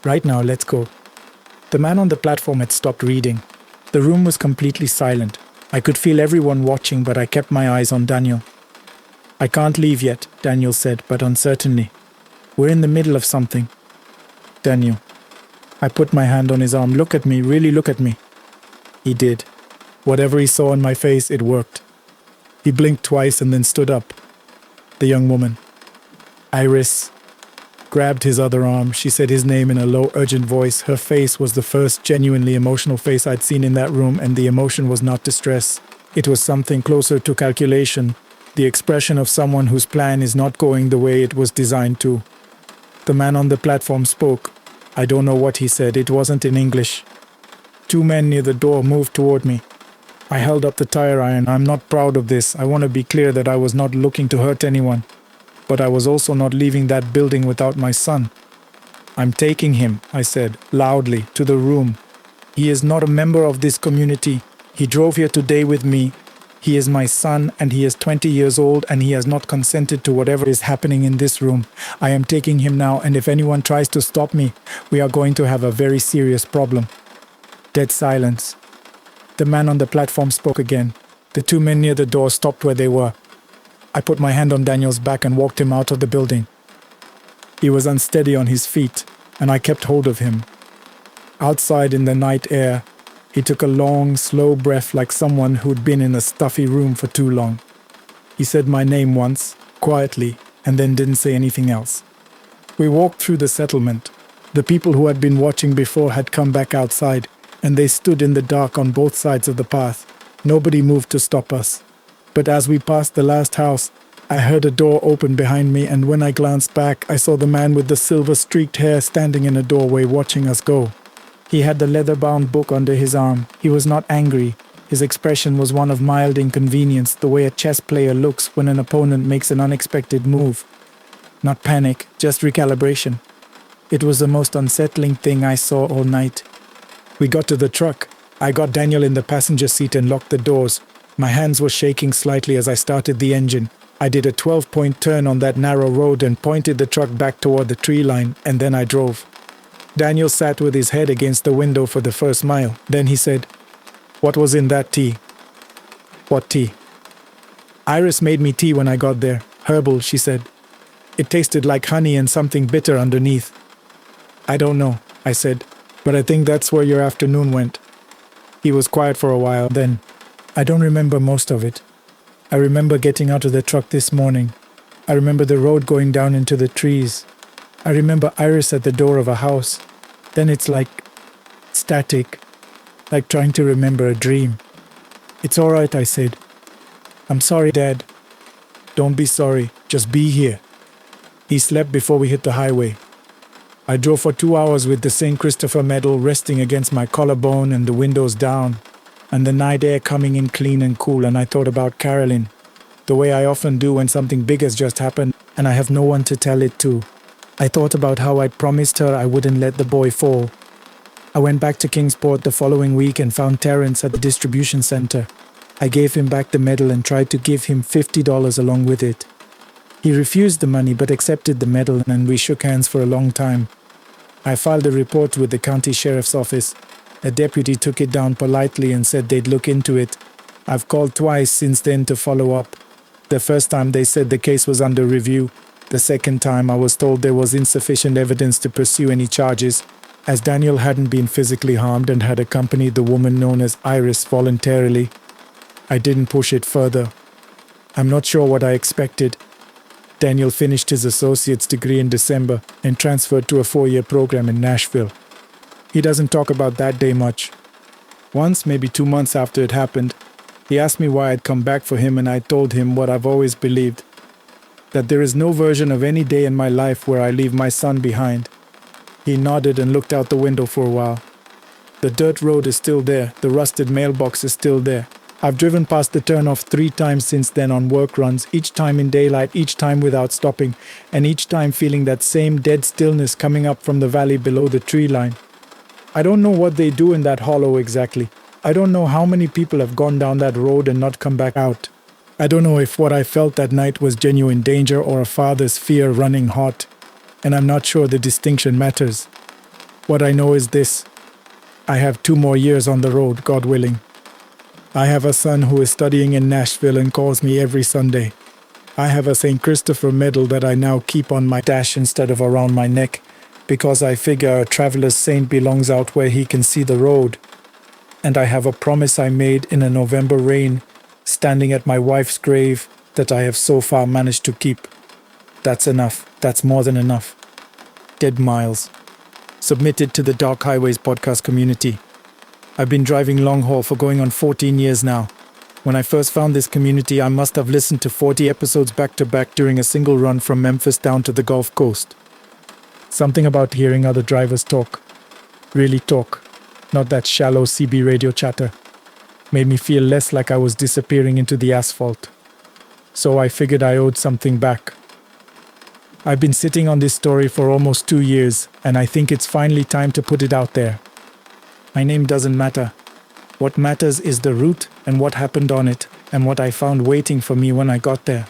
"Right now, let's go." The man on the platform had stopped reading. The room was completely silent. I could feel everyone watching, but I kept my eyes on Daniel. "I can't leave yet," Daniel said, but uncertainly. "We're in the middle of something." "Daniel." I put my hand on his arm. "Look at me, really look at me." He did. Whatever he saw on my face, it worked. He blinked twice and then stood up. The young woman, Iris, grabbed his other arm. She said his name in a low, urgent voice. Her face was the first genuinely emotional face I'd seen in that room, and the emotion was not distress. It was something closer to calculation, the expression of someone whose plan is not going the way it was designed to. The man on the platform spoke. I don't know what he said. It wasn't in English. Two men near the door moved toward me. I held up the tire iron. I'm not proud of this. I want to be clear that I was not looking to hurt anyone. But I was also not leaving that building without my son. "I'm taking him," I said, loudly, "to the room. He is not a member of this community. He drove here today with me. He is my son, and he is 20 years old, and he has not consented to whatever is happening in this room. I am taking him now, and if anyone tries to stop me, we are going to have a very serious problem." Dead silence. The man on the platform spoke again. The two men near the door stopped where they were. I put my hand on Daniel's back and walked him out of the building. He was unsteady on his feet, and I kept hold of him. Outside in the night air, he took a long, slow breath like someone who'd been in a stuffy room for too long. He said my name once, quietly, and then didn't say anything else. We walked through the settlement. The people who had been watching before had come back outside, and they stood in the dark on both sides of the path. Nobody moved to stop us. But as we passed the last house, I heard a door open behind me, and when I glanced back, I saw the man with the silver-streaked hair standing in a doorway watching us go. He had the leather-bound book under his arm. He was not angry. His expression was one of mild inconvenience, the way a chess player looks when an opponent makes an unexpected move. Not panic, just recalibration. It was the most unsettling thing I saw all night. We got to the truck. I got Daniel in the passenger seat and locked the doors. My hands were shaking slightly as I started the engine. I did a 12-point turn on that narrow road and pointed the truck back toward the tree line, and then I drove. Daniel sat with his head against the window for the first mile. Then he said, "What was in that tea?" "What tea?" "Iris made me tea when I got there. Herbal," she said. "It tasted like honey and something bitter underneath." "I don't know," I said, "but I think that's where your afternoon went." He was quiet for a while. Then, "I don't remember most of it. I remember getting out of the truck this morning. I remember the road going down into the trees. I remember Iris at the door of a house. Then it's like static, like trying to remember a dream." "It's all right," I said. "I'm sorry, Dad." "Don't be sorry. Just be here." He slept before we hit the highway. I drove for 2 hours with the St. Christopher medal resting against my collarbone and the windows down, and the night air coming in clean and cool, and I thought about Carolyn, the way I often do when something big has just happened and I have no one to tell it to. I thought about how I'd promised her I wouldn't let the boy fall. I went back to Kingsport the following week and found Terrence at the distribution center. I gave him back the medal and tried to give him $50 along with it. He refused the money but accepted the medal, and we shook hands for a long time. I filed a report with the county sheriff's office. A deputy took it down politely and said they'd look into it. I've called twice since then to follow up. The first time they said the case was under review. The second time I was told there was insufficient evidence to pursue any charges, as Daniel hadn't been physically harmed and had accompanied the woman known as Iris voluntarily. I didn't push it further. I'm not sure what I expected. Daniel finished his associate's degree in December and transferred to a 4-year program in Nashville. He doesn't talk about that day much. Once, maybe 2 months after it happened, He asked me why I'd come back for him, and I told him what I've always believed, that there is no version of any day in my life where I leave my son behind. He nodded and looked out the window for a while. The dirt road is still there, the rusted mailbox is still there. I've driven past the turnoff 3 times since then on work runs, each time in daylight, each time without stopping, and each time feeling that same dead stillness coming up from the valley below the tree line. I don't know what they do in that hollow exactly. I don't know how many people have gone down that road and not come back out. I don't know if what I felt that night was genuine danger or a father's fear running hot, and I'm not sure the distinction matters. What I know is this: I have 2 more years on the road, God willing. I have a son who is studying in Nashville and calls me every Sunday. I have a St. Christopher medal that I now keep on my dash instead of around my neck, because I figure a traveler's saint belongs out where he can see the road. And I have a promise I made in a November rain, standing at my wife's grave, that I have so far managed to keep. That's enough. That's more than enough. Dead Miles. Submitted to the Dark Highways podcast community. I've been driving long haul for going on 14 years now. When I first found this community, I must have listened to 40 episodes back to back during a single run from Memphis down to the Gulf Coast. Something about hearing other drivers talk, really talk, not that shallow CB radio chatter, made me feel less like I was disappearing into the asphalt. So I figured I owed something back. I've been sitting on this story for almost 2 years, and I think it's finally time to put it out there. My name doesn't matter. What matters is the route and what happened on it, and what I found waiting for me when I got there.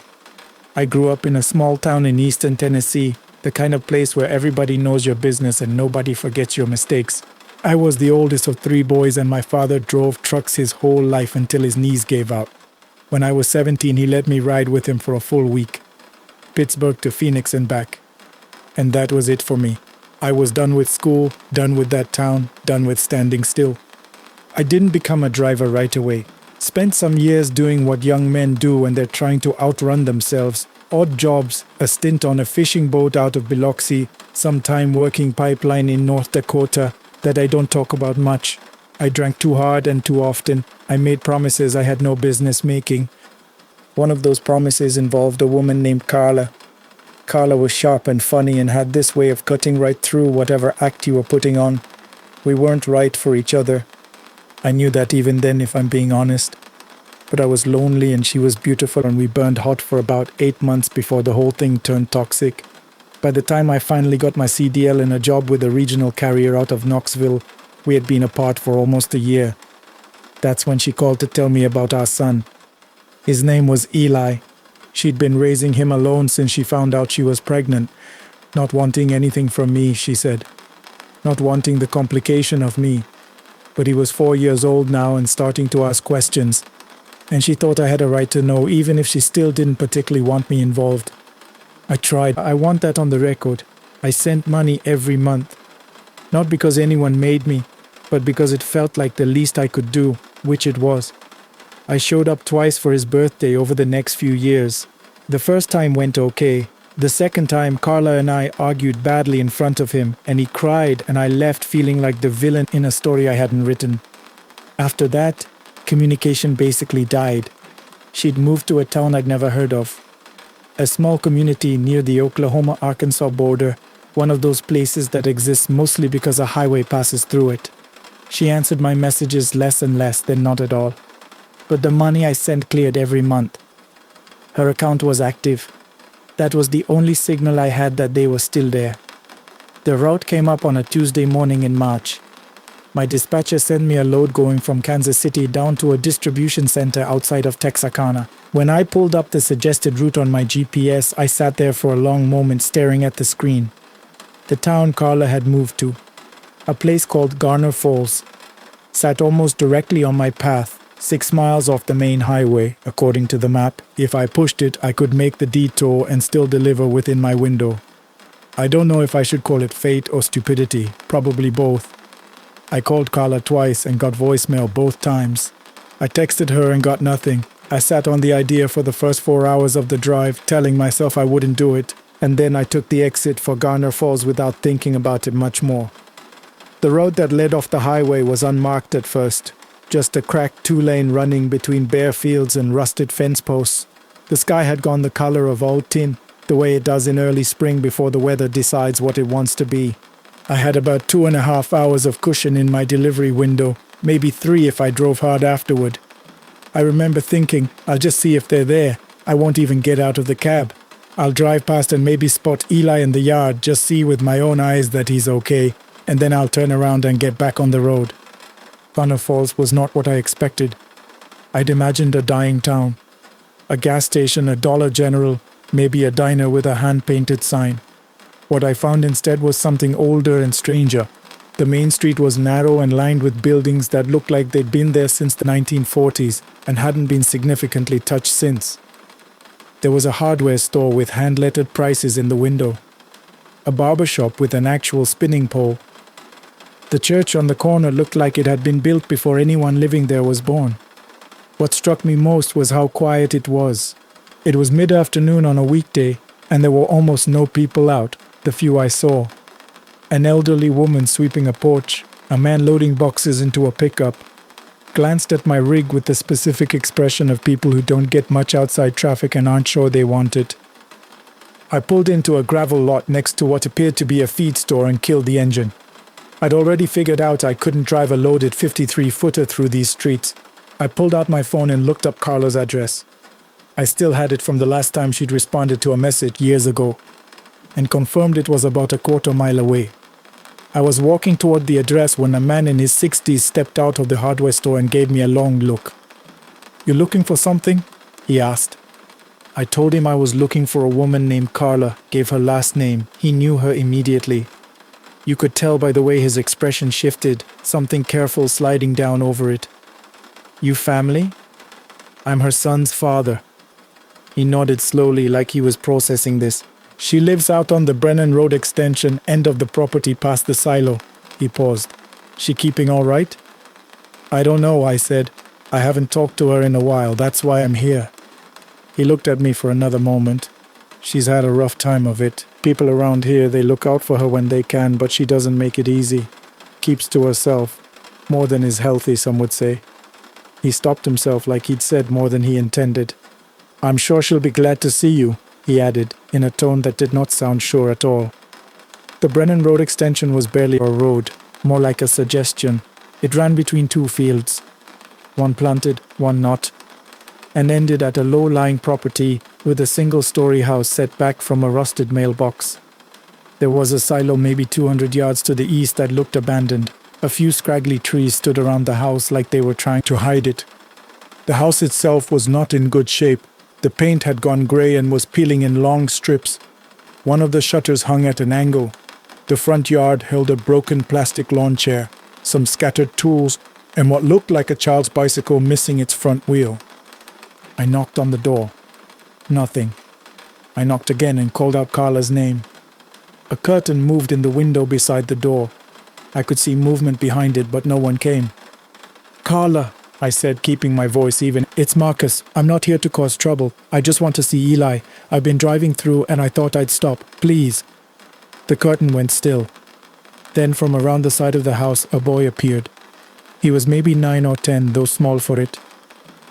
I grew up in a small town in eastern Tennessee, the kind of place where everybody knows your business and nobody forgets your mistakes. I was the oldest of 3 boys, and my father drove trucks his whole life until his knees gave out. When I was 17, he let me ride with him for a full week. Pittsburgh to Phoenix and back. And that was it for me. I was done with school, done with that town, done with standing still. I didn't become a driver right away. Spent some years doing what young men do when they're trying to outrun themselves. Odd jobs, a stint on a fishing boat out of Biloxi, some time working pipeline in North Dakota that I don't talk about much. I drank too hard and too often. I made promises I had no business making. One of those promises involved a woman named Carla. Carla was sharp and funny and had this way of cutting right through whatever act you were putting on. We weren't right for each other. I knew that even then, if I'm being honest. But I was lonely and she was beautiful, and we burned hot for about 8 months before the whole thing turned toxic. By the time I finally got my CDL and a job with a regional carrier out of Knoxville, we had been apart for almost a year. That's when she called to tell me about our son. His name was Eli. She'd been raising him alone since she found out she was pregnant, not wanting anything from me, she said. Not wanting the complication of me. But he was 4 years old now and starting to ask questions. And she thought I had a right to know, even if she still didn't particularly want me involved. I tried. I want that on the record. I sent money every month. Not because anyone made me, but because it felt like the least I could do, which it was. I showed up twice for his birthday over the next few years. The first time went okay. The second time, Carla and I argued badly in front of him, and he cried, and I left feeling like the villain in a story I hadn't written. After that, communication basically died. She'd moved to a town I'd never heard of. A small community near the Oklahoma-Arkansas border, one of those places that exists mostly because a highway passes through it. She answered my messages less and less than not at all. But the money I sent cleared every month. Her account was active. That was the only signal I had that they were still there. The route came up on a Tuesday morning in March. My dispatcher sent me a load going from Kansas City down to a distribution center outside of Texarkana. When I pulled up the suggested route on my GPS, I sat there for a long moment staring at the screen. The town Carla had moved to, a place called Garner Falls, sat almost directly on my path. 6 miles off the main highway, according to the map. If I pushed it, I could make the detour and still deliver within my window. I don't know if I should call it fate or stupidity, probably both. I called Carla twice and got voicemail both times. I texted her and got nothing. I sat on the idea for the first 4 hours of the drive, telling myself I wouldn't do it, and then I took the exit for Garner Falls without thinking about it much more. The road that led off the highway was unmarked at first. just a cracked two-lane running between bare fields and rusted fence posts. The sky had gone the color of old tin, the way it does in early spring before the weather decides what it wants to be. I had about 2.5 hours of cushion in my delivery window, maybe 3 if I drove hard afterward. I remember thinking, I'll just see if they're there. I won't even get out of the cab. I'll drive past and maybe spot Eli in the yard, just see with my own eyes that he's okay, and then I'll turn around and get back on the road. Connor Falls was not what I expected. I'd imagined a dying town. A gas station, a Dollar General, maybe a diner with a hand-painted sign. What I found instead was something older and stranger. The main street was narrow and lined with buildings that looked like they'd been there since the 1940s and hadn't been significantly touched since. There was a hardware store with hand-lettered prices in the window. A barber shop with an actual spinning pole. The church on the corner looked like it had been built before anyone living there was born. What struck me most was how quiet it was. It was mid-afternoon on a weekday, and there were almost no people out, the few I saw. An elderly woman sweeping a porch, a man loading boxes into a pickup, glanced at my rig with the specific expression of people who don't get much outside traffic and aren't sure they want it. I pulled into a gravel lot next to what appeared to be a feed store and killed the engine. I'd already figured out I couldn't drive a loaded 53-footer through these streets. I pulled out my phone and looked up Carla's address. I still had it from the last time she'd responded to a message years ago, and confirmed it was about a quarter mile away. I was walking toward the address when a man in his 60s stepped out of the hardware store and gave me a long look. "You looking for something?" he asked. I told him I was looking for a woman named Carla, gave her last name. He knew her immediately. You could tell by the way his expression shifted, something careful sliding down over it. "You family?" "I'm her son's father." He nodded slowly like he was processing this. "She lives out on the Brennan Road extension, end of the property past the silo." He paused. "She keeping all right?" "I don't know," I said. "I haven't talked to her in a while, that's why I'm here." He looked at me for another moment. "She's had a rough time of it. People around here, they look out for her when they can, but she doesn't make it easy. Keeps to herself. More than is healthy, some would say." He stopped himself like he'd said more than he intended. "I'm sure she'll be glad to see you," he added, in a tone that did not sound sure at all. The Brennan Road extension was barely a road, more like a suggestion. It ran between 2 fields, one planted, one not, and ended at a low-lying property with a single-story house set back from a rusted mailbox. There was a silo maybe 200 yards to the east that looked abandoned. A few scraggly trees stood around the house like they were trying to hide it. The house itself was not in good shape. The paint had gone grey and was peeling in long strips. One of the shutters hung at an angle. The front yard held a broken plastic lawn chair, some scattered tools, and what looked like a child's bicycle missing its front wheel. I knocked on the door. Nothing. I knocked again and called out Carla's name. A curtain moved in the window beside the door. I could see movement behind it, but no one came. "Carla," I said, keeping my voice even. "It's Marcus. I'm not here to cause trouble. I just want to see Eli. I've been driving through and I thought I'd stop. Please." The curtain went still. Then from around the side of the house, a boy appeared. He was maybe 9 or 10, though small for it.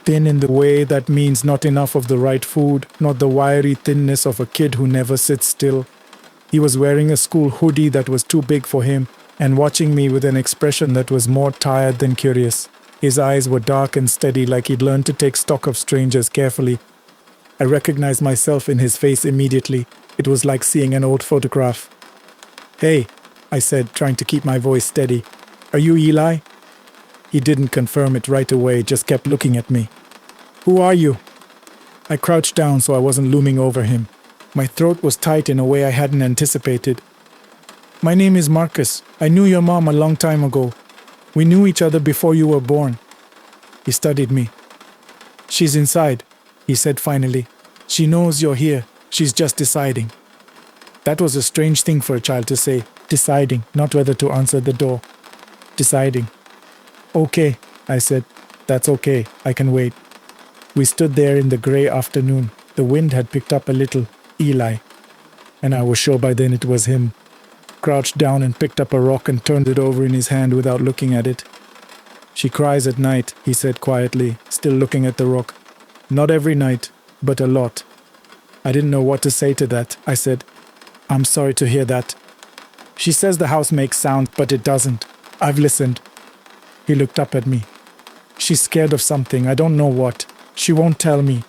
Thin in the way that means not enough of the right food, not the wiry thinness of a kid who never sits still. He was wearing a school hoodie that was too big for him, and watching me with an expression that was more tired than curious. His eyes were dark and steady, like he'd learned to take stock of strangers carefully. I recognized myself in his face immediately. It was like seeing an old photograph. "Hey," I said, trying to keep my voice steady. "Are you Eli?" He didn't confirm it right away, just kept looking at me. "Who are you?" I crouched down so I wasn't looming over him. My throat was tight in a way I hadn't anticipated. "My name is Marcus. I knew your mom a long time ago. We knew each other before you were born." He studied me. "She's inside," he said finally. "She knows you're here. She's just deciding." That was a strange thing for a child to say. Deciding, not whether to answer the door. Deciding. "Okay," I said. "That's okay. I can wait." We stood there in the grey afternoon. The wind had picked up a little. Eli. And I was sure by then it was him. Crouched down and picked up a rock and turned it over in his hand without looking at it. She cries at night, he said quietly, still looking at the rock. Not every night, but a lot. I didn't know what to say to that. I said, I'm sorry to hear that. She says the house makes sound, but it doesn't. I've listened. He looked up at me. She's scared of something, I don't know what. She won't tell me.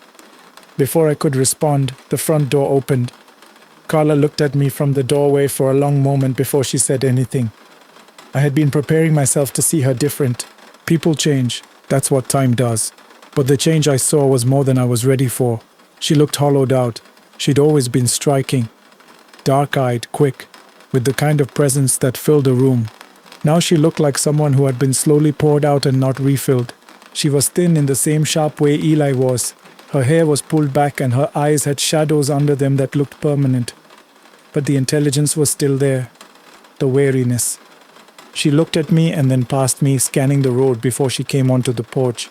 Before I could respond, the front door opened. Carla looked at me from the doorway for a long moment before she said anything. I had been preparing myself to see her different. People change, that's what time does. But the change I saw was more than I was ready for. She looked hollowed out. She'd always been striking. Dark-eyed, quick, with the kind of presence that filled a room. Now she looked like someone who had been slowly poured out and not refilled. She was thin in the same sharp way Eli was. Her hair was pulled back and her eyes had shadows under them that looked permanent. But the intelligence was still there. The wariness. She looked at me and then past me, scanning the road before she came onto the porch.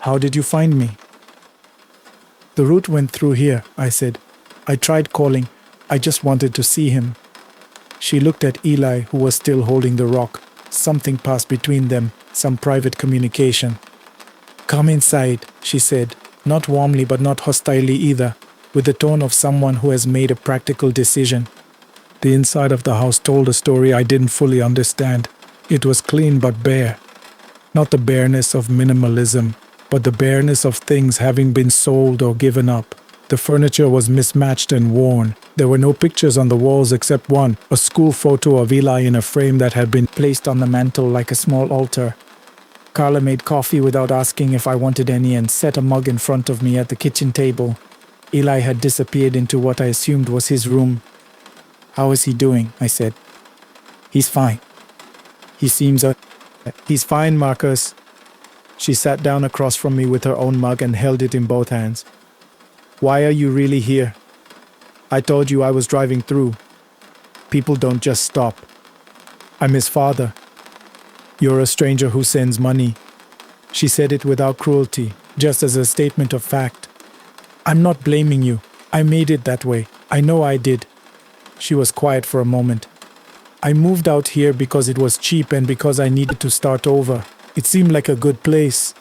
How did you find me? The route went through here, I said. I tried calling. I just wanted to see him. She looked at Eli, who was still holding the rock. Something passed between them, some private communication. Come inside, she said, not warmly but not hostilely either, with the tone of someone who has made a practical decision. The inside of the house told a story I didn't fully understand. It was clean but bare. Not the bareness of minimalism, but the bareness of things having been sold or given up. The furniture was mismatched and worn. There were no pictures on the walls except one, a school photo of Eli in a frame that had been placed on the mantel like a small altar. Carla made coffee without asking if I wanted any and set a mug in front of me at the kitchen table. Eli had disappeared into what I assumed was his room. How is he doing? I said. He's fine. He's fine, Marcus. She sat down across from me with her own mug and held it in both hands. Why are you really here? I told you I was driving through. People don't just stop. I'm his father. You're a stranger who sends money. She said it without cruelty, just as a statement of fact. I'm not blaming you. I made it that way. I know I did. She was quiet for a moment. I moved out here because it was cheap and because I needed to start over. It seemed like a good place.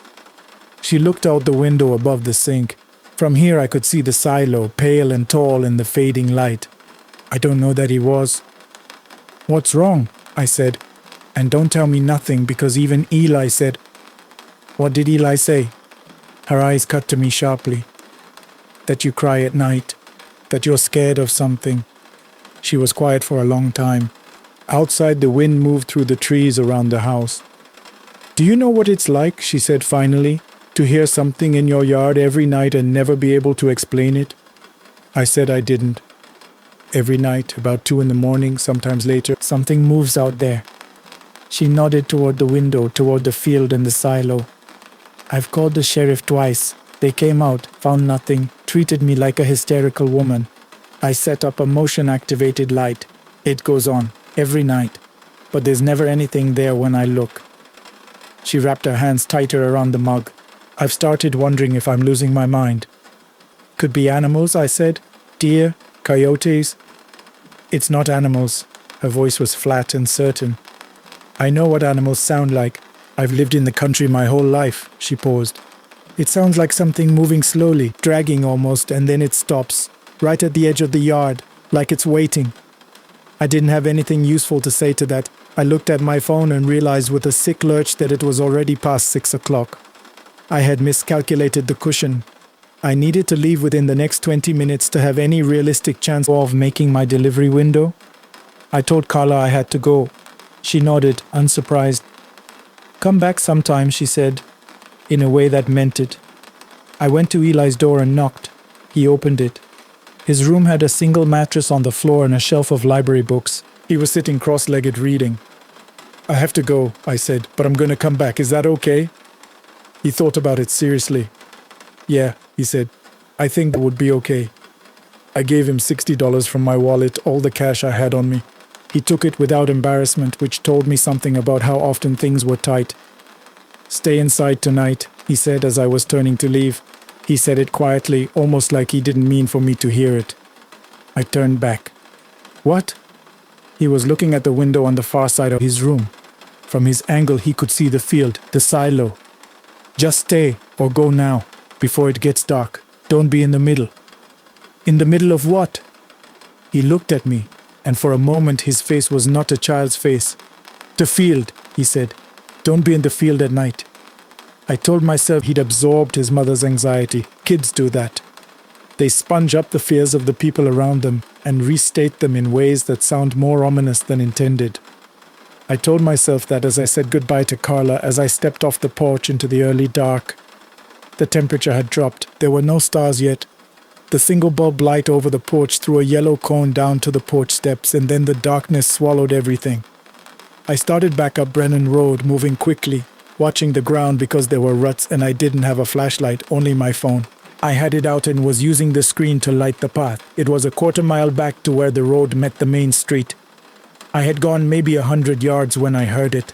She looked out the window above the sink. From here I could see the silo, pale and tall in the fading light. I don't know that he was. What's wrong? I said. And don't tell me nothing, because even Eli said... What did Eli say? Her eyes cut to me sharply. That you cry at night. That you're scared of something. She was quiet for a long time. Outside, the wind moved through the trees around the house. Do you know what it's like, she said finally, to hear something in your yard every night and never be able to explain it? I said I didn't. Every night, about 2 a.m, sometimes later, something moves out there. She nodded toward the window, toward the field and the silo. I've called the sheriff twice. They came out, found nothing, treated me like a hysterical woman. I set up a motion-activated light. It goes on, every night. But there's never anything there when I look. She wrapped her hands tighter around the mug. I've started wondering if I'm losing my mind. Could be animals, I said. Deer, coyotes. It's not animals. Her voice was flat and certain. I know what animals sound like. I've lived in the country my whole life, she paused. It sounds like something moving slowly, dragging almost, and then it stops, right at the edge of the yard, like it's waiting. I didn't have anything useful to say to that. I looked at my phone and realized with a sick lurch that it was already past 6 o'clock. I had miscalculated the cushion. I needed to leave within the next 20 minutes to have any realistic chance of making my delivery window. I told Carla I had to go. She nodded, unsurprised. Come back sometime, she said, in a way that meant it. I went to Eli's door and knocked. He opened it. His room had a single mattress on the floor and a shelf of library books. He was sitting cross-legged reading. I have to go, I said, but I'm going to come back. Is that okay? He thought about it seriously. Yeah, he said. I think that would be okay. I gave him $60 from my wallet, all the cash I had on me. He took it without embarrassment, which told me something about how often things were tight. Stay inside tonight, he said as I was turning to leave. He said it quietly, almost like he didn't mean for me to hear it. I turned back. What? He was looking at the window on the far side of his room. From his angle, he could see the field, the silo. "Just stay, or go now, before it gets dark. Don't be in the middle." "In the middle of what?" He looked at me, and for a moment his face was not a child's face. "The field," he said. "Don't be in the field at night." I told myself he'd absorbed his mother's anxiety. Kids do that. They sponge up the fears of the people around them and restate them in ways that sound more ominous than intended. I told myself that as I said goodbye to Carla, as I stepped off the porch into the early dark. The temperature had dropped. There were no stars yet. The single bulb light over the porch threw a yellow cone down to the porch steps, and then the darkness swallowed everything. I started back up Brennan Road, moving quickly, watching the ground because there were ruts and I didn't have a flashlight, only my phone. I had it out and was using the screen to light the path. It was a quarter-mile back to where the road met the main street. I had gone maybe 100 yards when I heard it.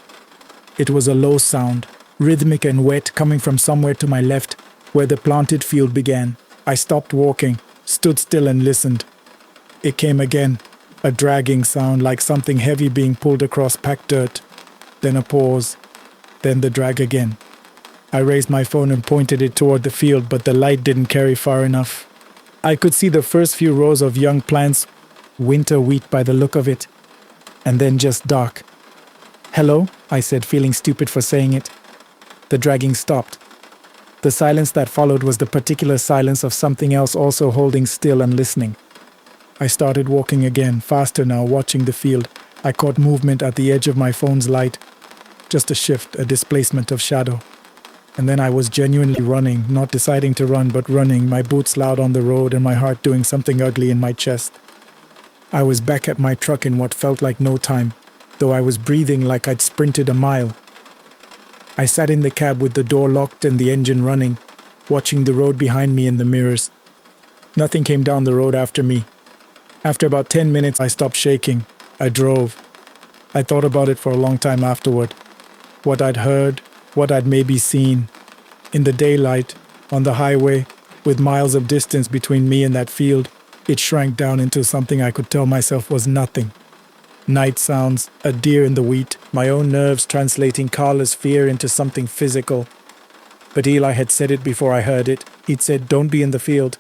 It was a low sound, rhythmic and wet, coming from somewhere to my left, where the planted field began. I stopped walking, stood still and listened. It came again, a dragging sound like something heavy being pulled across packed dirt. Then a pause, then the drag again. I raised my phone and pointed it toward the field, but the light didn't carry far enough. I could see the first few rows of young plants, winter wheat by the look of it, and then just dark. "Hello," I said, feeling stupid for saying it. The dragging stopped. The silence that followed was the particular silence of something else also holding still and listening. I started walking again, faster now, watching the field. I caught movement at the edge of my phone's light. Just a shift, a displacement of shadow. And then I was genuinely running, not deciding to run, but running, my boots loud on the road and my heart doing something ugly in my chest. I was back at my truck in what felt like no time, though I was breathing like I'd sprinted a mile. I sat in the cab with the door locked and the engine running, watching the road behind me in the mirrors. Nothing came down the road after me. After about 10 minutes, I stopped shaking. I drove. I thought about it for a long time afterward. What I'd heard, what I'd maybe seen. In the daylight, on the highway, with miles of distance between me and that field, it shrank down into something I could tell myself was nothing. Night sounds, a deer in the wheat, my own nerves translating Carla's fear into something physical. But Eli had said it before I heard it. He'd said, "Don't be in the field."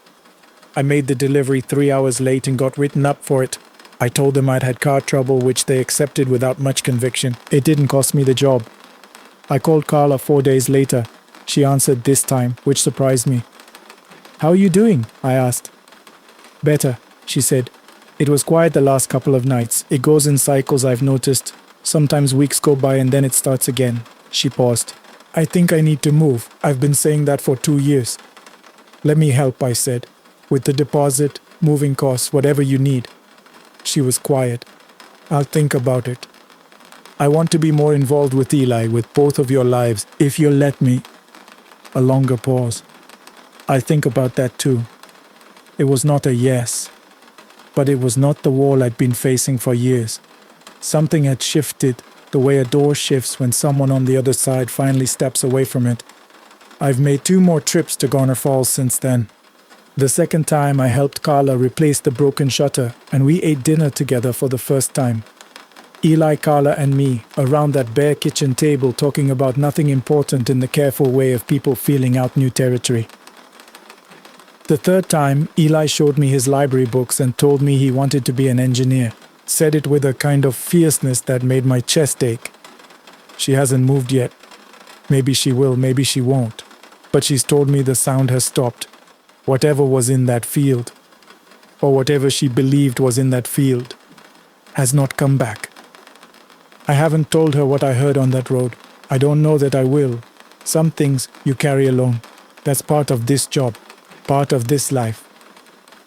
I made the delivery 3 hours late and got written up for it. I told them I'd had car trouble, which they accepted without much conviction. It didn't cost me the job. I called Carla 4 days later. She answered this time, which surprised me. "How are you doing?" I asked. "Better," she said. "It was quiet the last couple of nights. It goes in cycles, I've noticed. Sometimes weeks go by and then it starts again." She paused. "I think I need to move. I've been saying that for 2 years." "Let me help," I said. "With the deposit, moving costs, whatever you need." She was quiet. "I'll think about it. I want to be more involved with Eli, with both of your lives, if you'll let me." A longer pause. "I'll think about that too." It was not a yes, but it was not the wall I'd been facing for years. Something had shifted, the way a door shifts when someone on the other side finally steps away from it. I've made 2 more trips to Garner Falls since then. The second time I helped Carla replace the broken shutter, and we ate dinner together for the first time. Eli, Carla, and me, around that bare kitchen table talking about nothing important in the careful way of people feeling out new territory. The third time, Eli showed me his library books and told me he wanted to be an engineer. Said it with a kind of fierceness that made my chest ache. She hasn't moved yet. Maybe she will, maybe she won't. But she's told me the sound has stopped. Whatever was in that field, or whatever she believed was in that field, has not come back. I haven't told her what I heard on that road. I don't know that I will. Some things you carry alone. That's part of this job, part of this life.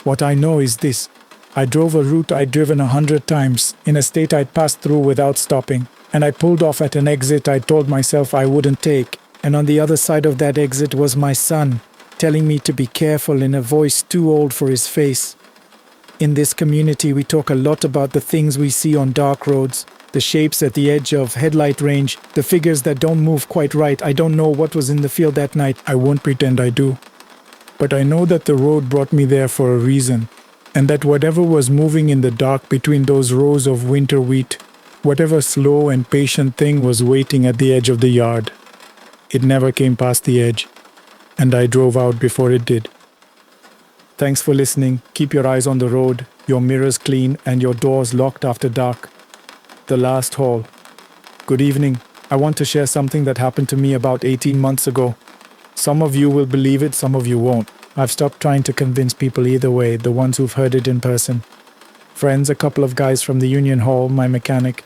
What I know is this. I drove a route I'd driven 100 times, in a state I'd passed through without stopping, and I pulled off at an exit I told myself I wouldn't take, and on the other side of that exit was my son, telling me to be careful in a voice too old for his face. In this community, we talk a lot about the things we see on dark roads, the shapes at the edge of headlight range, the figures that don't move quite right. I don't know what was in the field that night. I won't pretend I do. But I know that the road brought me there for a reason, and that whatever was moving in the dark between those rows of winter wheat Whatever slow and patient thing was waiting at the edge of the yard. It never came past the edge, and I drove out before it did. Thanks for listening. Keep your eyes on the road, your mirrors clean, and your doors locked after dark. The last haul. Good evening. I want to share something that happened to me about 18 months ago. Some of you will believe it, some of you won't. I've stopped trying to convince people either way, the ones who've heard it in person. Friends, a couple of guys from the Union Hall, my mechanic.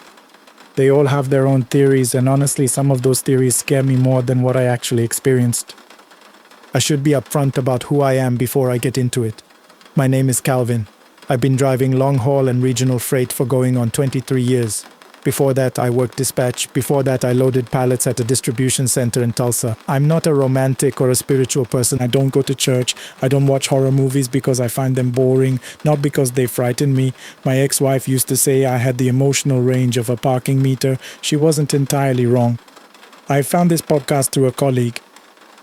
They all have their own theories, and honestly, some of those theories scare me more than what I actually experienced. I should be upfront about who I am before I get into it. My name is Calvin. I've been driving long-haul and regional freight for going on 23 years. Before that, I worked dispatch. Before that, I loaded pallets at a distribution center in Tulsa. I'm not a romantic or a spiritual person. I don't go to church. I don't watch horror movies because I find them boring, not because they frighten me. My ex-wife used to say I had the emotional range of a parking meter. She wasn't entirely wrong. I found this podcast through a colleague,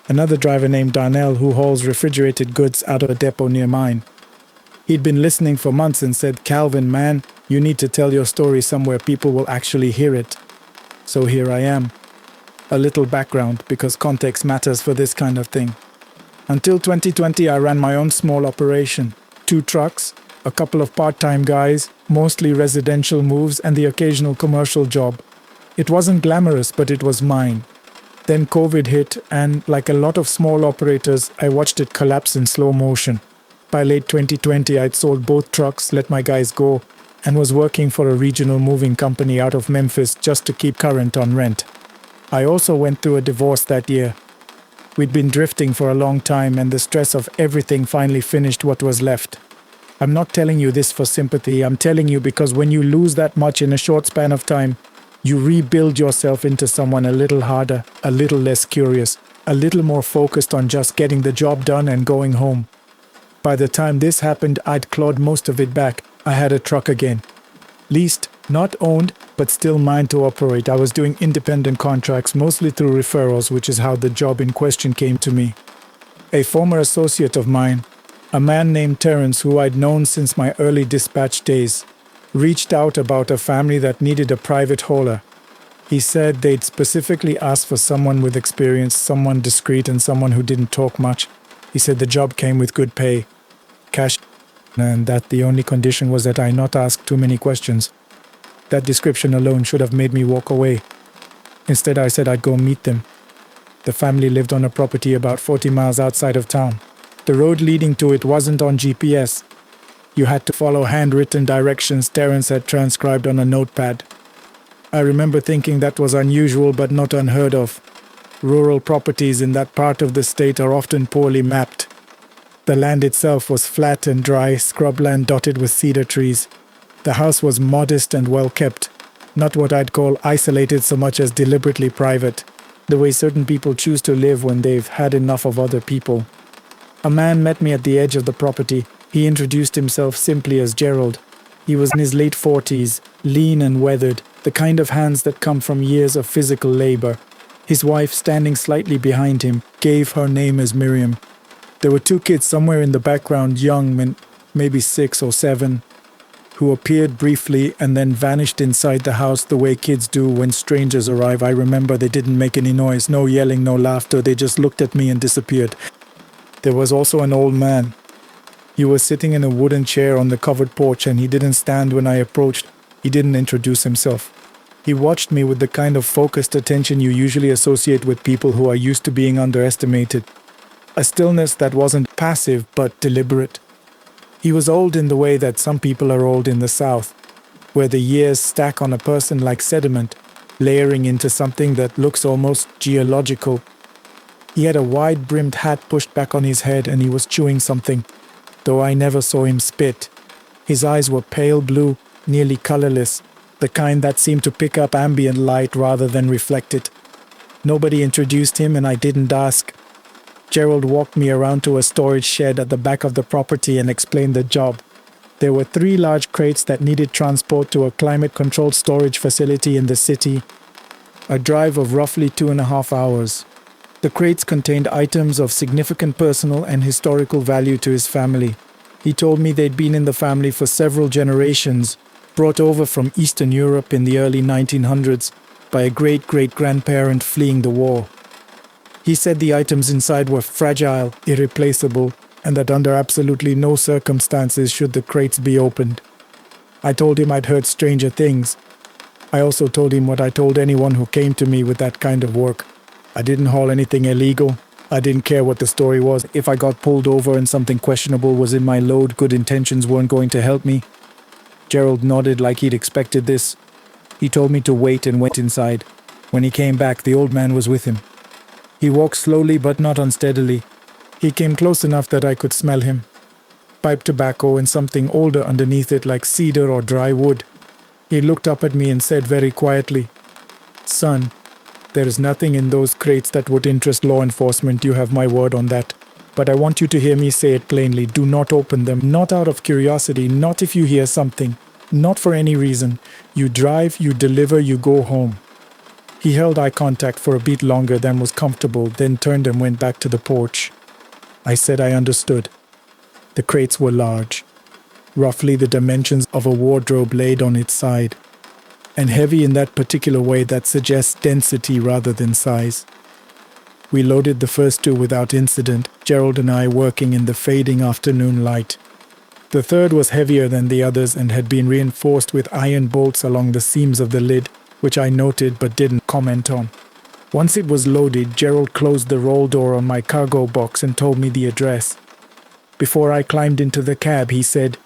another driver named Darnell, who hauls refrigerated goods out of a depot near mine. He'd been listening for months and said, "Calvin, man, you need to tell your story somewhere people will actually hear it." So here I am. A little background, because context matters for this kind of thing. Until 2020, I ran my own small operation. 2 trucks, a couple of part-time guys, mostly residential moves, and the occasional commercial job. It wasn't glamorous, but it was mine. Then COVID hit, and like a lot of small operators, I watched it collapse in slow motion. By late 2020, I'd sold both trucks, let my guys go, and was working for a regional moving company out of Memphis just to keep current on rent. I also went through a divorce that year. We'd been drifting for a long time, and the stress of everything finally finished what was left. I'm not telling you this for sympathy. I'm telling you because when you lose that much in a short span of time, you rebuild yourself into someone a little harder, a little less curious, a little more focused on just getting the job done and going home. By the time this happened, I'd clawed most of it back. I had a truck again. Leased, not owned, but still mine to operate. I was doing independent contracts, mostly through referrals, which is how the job in question came to me. A former associate of mine, a man named Terrence, who I'd known since my early dispatch days, reached out about a family that needed a private hauler. He said they'd specifically asked for someone with experience, someone discreet, and someone who didn't talk much. He said the job came with good pay, cash, and that the only condition was that I not ask too many questions. That description alone should have made me walk away. Instead, I said I'd go meet them. The family lived on a property about 40 miles outside of town. The road leading to it wasn't on GPS. You had to follow handwritten directions Terrence had transcribed on a notepad. I remember thinking that was unusual but not unheard of. Rural properties in that part of the state are often poorly mapped. The land itself was flat and dry, scrubland dotted with cedar trees. The house was modest and well kept, not what I'd call isolated so much as deliberately private, the way certain people choose to live when they've had enough of other people. A man met me at the edge of the property. He introduced himself simply as Gerald. He was in his late 40s, lean and weathered, the kind of hands that come from years of physical labor. His wife, standing slightly behind him, gave her name as Miriam. There were 2 kids somewhere in the background, young, maybe 6 or 7, who appeared briefly and then vanished inside the house the way kids do when strangers arrive. I remember they didn't make any noise, no yelling, no laughter. They just looked at me and disappeared. There was also an old man. He was sitting in a wooden chair on the covered porch, and he didn't stand when I approached. He didn't introduce himself. He watched me with the kind of focused attention you usually associate with people who are used to being underestimated. A stillness that wasn't passive but deliberate. He was old in the way that some people are old in the South, where the years stack on a person like sediment, layering into something that looks almost geological. He had a wide-brimmed hat pushed back on his head, and he was chewing something, though I never saw him spit. His eyes were pale blue, nearly colorless, the kind that seemed to pick up ambient light rather than reflect it. Nobody introduced him, and I didn't ask. Gerald walked me around to a storage shed at the back of the property and explained the job. There were 3 large crates that needed transport to a climate-controlled storage facility in the city, a drive of roughly 2.5 hours. The crates contained items of significant personal and historical value to his family. He told me they'd been in the family for several generations, brought over from Eastern Europe in the early 1900s by a great-great-grandparent fleeing the war. He said the items inside were fragile, irreplaceable, and that under absolutely no circumstances should the crates be opened. I told him I'd heard stranger things. I also told him what I told anyone who came to me with that kind of work. I didn't haul anything illegal. I didn't care what the story was. If I got pulled over and something questionable was in my load, good intentions weren't going to help me. Gerald nodded like he'd expected this. He told me to wait and went inside. When he came back, the old man was with him. He walked slowly but not unsteadily. He came close enough that I could smell him. Pipe tobacco and something older underneath it like cedar or dry wood. He looked up at me and said very quietly, "Son, there is nothing in those crates that would interest law enforcement, you have my word on that. But I want you to hear me say it plainly, do not open them, not out of curiosity, not if you hear something, not for any reason. You drive, you deliver, you go home." He held eye contact for a bit longer than was comfortable, then turned and went back to the porch. I said I understood. The crates were large, roughly the dimensions of a wardrobe laid on its side, and heavy in that particular way that suggests density rather than size. We loaded the first two without incident, Gerald and I working in the fading afternoon light. The third was heavier than the others and had been reinforced with iron bolts along the seams of the lid, which I noted but didn't comment on. Once it was loaded, Gerald closed the roll door on my cargo box and told me the address. Before I climbed into the cab, he said,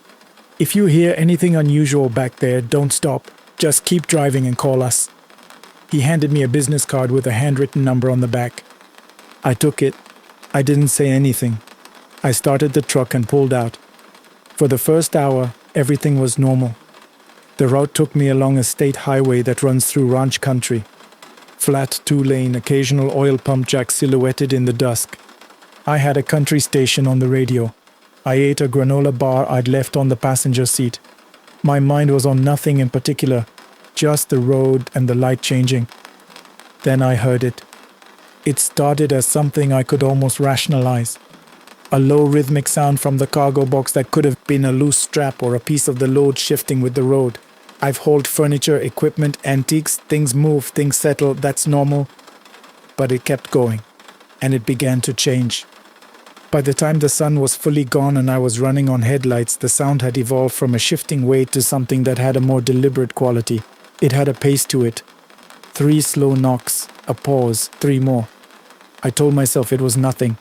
"If you hear anything unusual back there, don't stop. Just keep driving and call us." He handed me a business card with a handwritten number on the back. I took it. I didn't say anything. I started the truck and pulled out. For the first hour, everything was normal. The route took me along a state highway that runs through ranch country. Flat, two-lane, occasional oil pump jack silhouetted in the dusk. I had a country station on the radio. I ate a granola bar I'd left on the passenger seat. My mind was on nothing in particular, just the road and the light changing. Then I heard it. It started as something I could almost rationalize. A low rhythmic sound from the cargo box that could have been a loose strap or a piece of the load shifting with the road. I've hauled furniture, equipment, antiques, things move, things settle, that's normal. But it kept going, and it began to change. By the time the sun was fully gone and I was running on headlights, the sound had evolved from a shifting weight to something that had a more deliberate quality. It had a pace to it. 3 slow knocks, a pause, 3 more. I told myself it was nothing.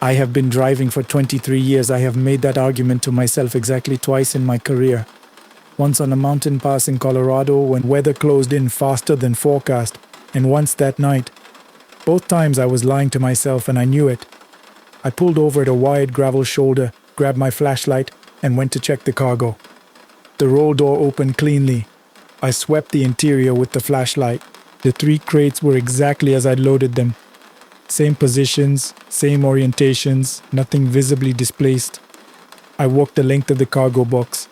I have been driving for 23 years. I have made that argument to myself exactly twice in my career. Once on a mountain pass in Colorado when weather closed in faster than forecast, and once that night. Both times I was lying to myself and I knew it. I pulled over at a wide gravel shoulder, grabbed my flashlight, and went to check the cargo. The roll door opened cleanly. I swept the interior with the flashlight. The 3 crates were exactly as I'd loaded them. Same positions, same orientations, nothing visibly displaced. I walked the length of the cargo box.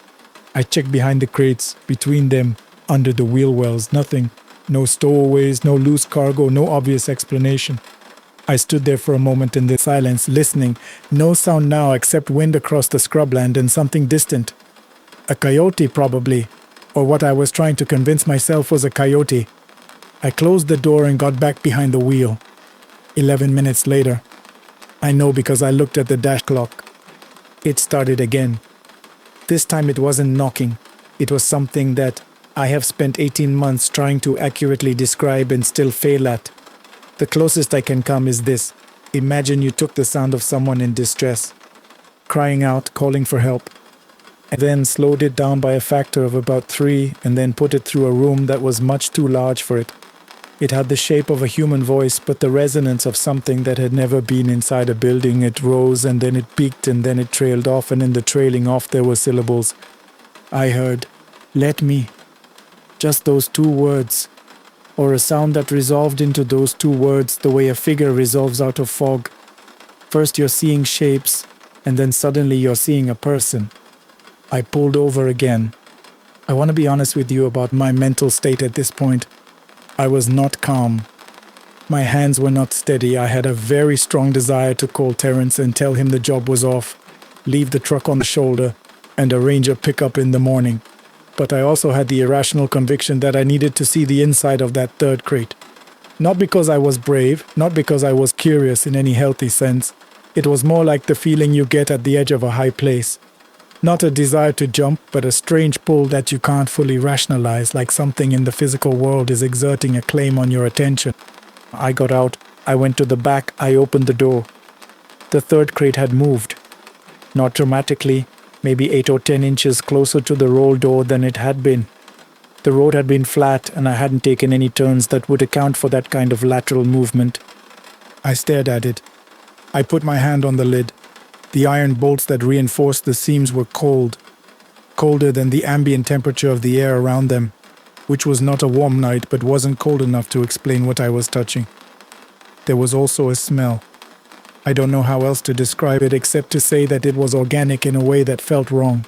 I checked behind the crates, between them, under the wheel wells, nothing. No stowaways, no loose cargo, no obvious explanation. I stood there for a moment in the silence, listening. No sound now except wind across the scrubland and something distant. A coyote, probably. Or what I was trying to convince myself was a coyote. I closed the door and got back behind the wheel. 11 minutes later. I know because I looked at the dash clock. It started again. This time it wasn't knocking. It was something that I have spent 18 months trying to accurately describe and still fail at. The closest I can come is this. Imagine you took the sound of someone in distress, crying out, calling for help, and then slowed it down by a factor of about 3 and then put it through a room that was much too large for it. It had the shape of a human voice, but the resonance of something that had never been inside a building. It rose and then it peaked and then it trailed off, and in the trailing off there were syllables. I heard, "Let me." Just those 2 words. Or a sound that resolved into those 2 words the way a figure resolves out of fog. First you're seeing shapes, and then suddenly you're seeing a person. I pulled over again. I want to be honest with you about my mental state at this point. I was not calm. My hands were not steady. I had a very strong desire to call Terrence and tell him the job was off, leave the truck on the shoulder, and arrange a pickup in the morning. but I also had the irrational conviction that I needed to see the inside of that third crate. Not because I was brave, not because I was curious in any healthy sense. It was more like the feeling you get at the edge of a high place. Not a desire to jump, but a strange pull that you can't fully rationalize, like something in the physical world is exerting a claim on your attention. I got out. I went to the back. I opened the door. The third crate had moved. Not dramatically, maybe 8 or 10 inches closer to the roll door than it had been. The road had been flat and I hadn't taken any turns that would account for that kind of lateral movement. I stared at it. I put my hand on the lid. The iron bolts that reinforced the seams were cold, colder than the ambient temperature of the air around them, which was not a warm night but wasn't cold enough to explain what I was touching. There was also a smell. I don't know how else to describe it except to say that it was organic in a way that felt wrong.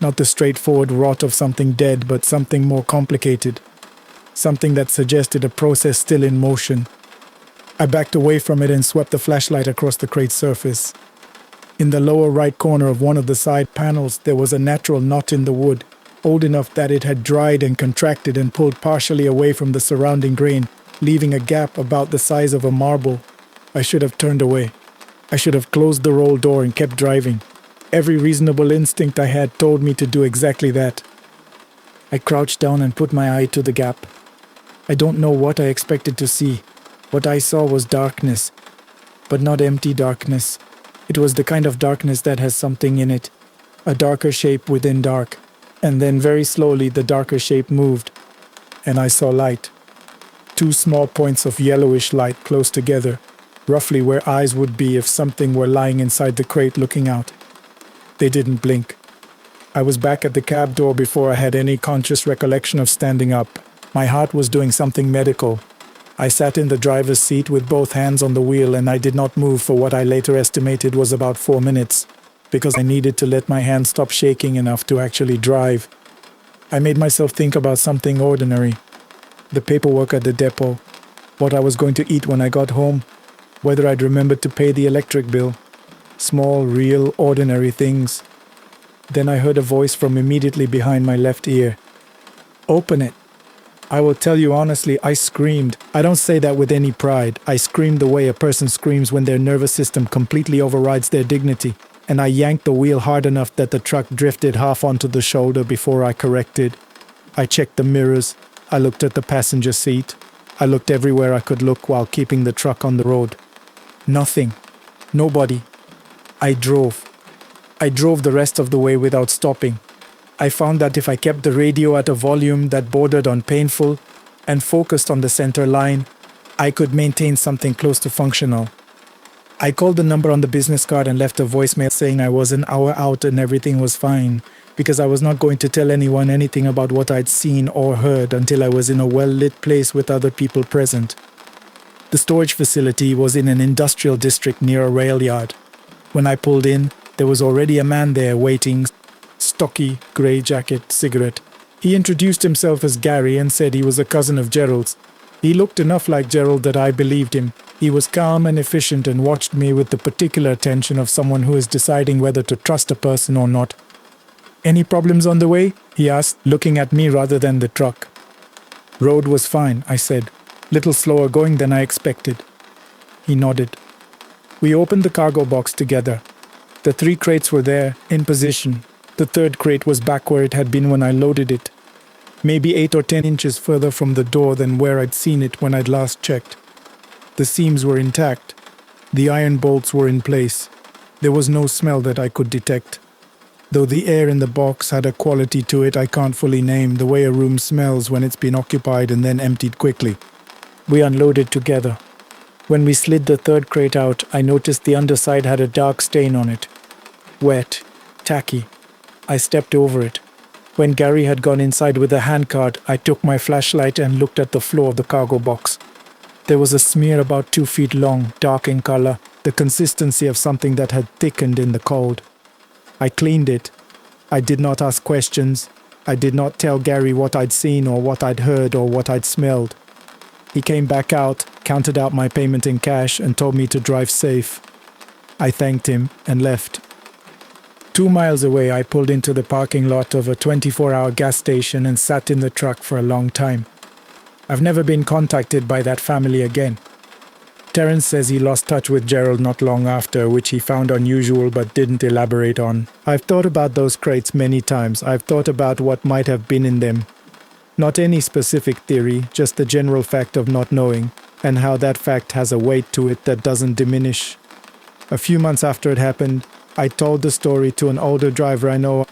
Not the straightforward rot of something dead, but something more complicated. Something that suggested a process still in motion. I backed away from it and swept the flashlight across the crate's surface. In the lower right corner of one of the side panels, there was a natural knot in the wood, old enough that it had dried and contracted and pulled partially away from the surrounding grain, leaving a gap about the size of a marble. I should have turned away. I should have closed the roll door and kept driving. Every reasonable instinct I had told me to do exactly that. I crouched down and put my eye to the gap. I don't know what I expected to see. What I saw was darkness, but not empty darkness. It was the kind of darkness that has something in it, a darker shape within dark. And then very slowly the darker shape moved, and I saw light. 2 small points of yellowish light close together, roughly where eyes would be if something were lying inside the crate looking out. They didn't blink. I was back at the cab door before I had any conscious recollection of standing up. My heart was doing something medical. I sat in the driver's seat with both hands on the wheel and I did not move for what I later estimated was about 4 minutes, because I needed to let my hands stop shaking enough to actually drive. I made myself think about something ordinary. The paperwork at the depot, what I was going to eat when I got home, whether I'd remembered to pay the electric bill. Small, real, ordinary things. Then I heard a voice from immediately behind my left ear. "Open it." I will tell you honestly, I screamed. I don't say that with any pride. I screamed the way a person screams when their nervous system completely overrides their dignity. And I yanked the wheel hard enough that the truck drifted half onto the shoulder before I corrected. I checked the mirrors. I looked at the passenger seat. I looked everywhere I could look while keeping the truck on the road. Nothing. Nobody. I drove. I drove the rest of the way without stopping. I found that if I kept the radio at a volume that bordered on painful and focused on the center line, I could maintain something close to functional. I called the number on the business card and left a voicemail saying I was an hour out and everything was fine, because I was not going to tell anyone anything about what I'd seen or heard until I was in a well-lit place with other people present. The storage facility was in an industrial district near a rail yard. When I pulled in, there was already a man there waiting, stocky, grey jacket, cigarette. He introduced himself as Gary and said he was a cousin of Gerald's. He looked enough like Gerald that I believed him. He was calm and efficient and watched me with the particular attention of someone who is deciding whether to trust a person or not. "Any problems on the way?" he asked, looking at me rather than the truck. "Road was fine," I said. "Little slower going than I expected." He nodded. We opened the cargo box together. The 3 crates were there, in position. The third crate was back where it had been when I loaded it. Maybe 8 or 10 inches further from the door than where I'd seen it when I'd last checked. The seams were intact. The iron bolts were in place. There was no smell that I could detect. Though the air in the box had a quality to it I can't fully name, the way a room smells when it's been occupied and then emptied quickly. We unloaded together. When we slid the third crate out, I noticed the underside had a dark stain on it. Wet, tacky. I stepped over it. When Gary had gone inside with a handcart, I took my flashlight and looked at the floor of the cargo box. There was a smear about 2 feet long, dark in color, the consistency of something that had thickened in the cold. I cleaned it. I did not ask questions. I did not tell Gary what I'd seen or what I'd heard or what I'd smelled. He came back out, counted out my payment in cash, and told me to drive safe. I thanked him and left. 2 miles away, I pulled into the parking lot of a 24-hour gas station and sat in the truck for a long time. I've never been contacted by that family again. Terence says he lost touch with Gerald not long after, which he found unusual but didn't elaborate on. I've thought about those crates many times. I've thought about what might have been in them. Not any specific theory, just the general fact of not knowing, and how that fact has a weight to it that doesn't diminish. A few months after it happened, I told the story to an older driver I know,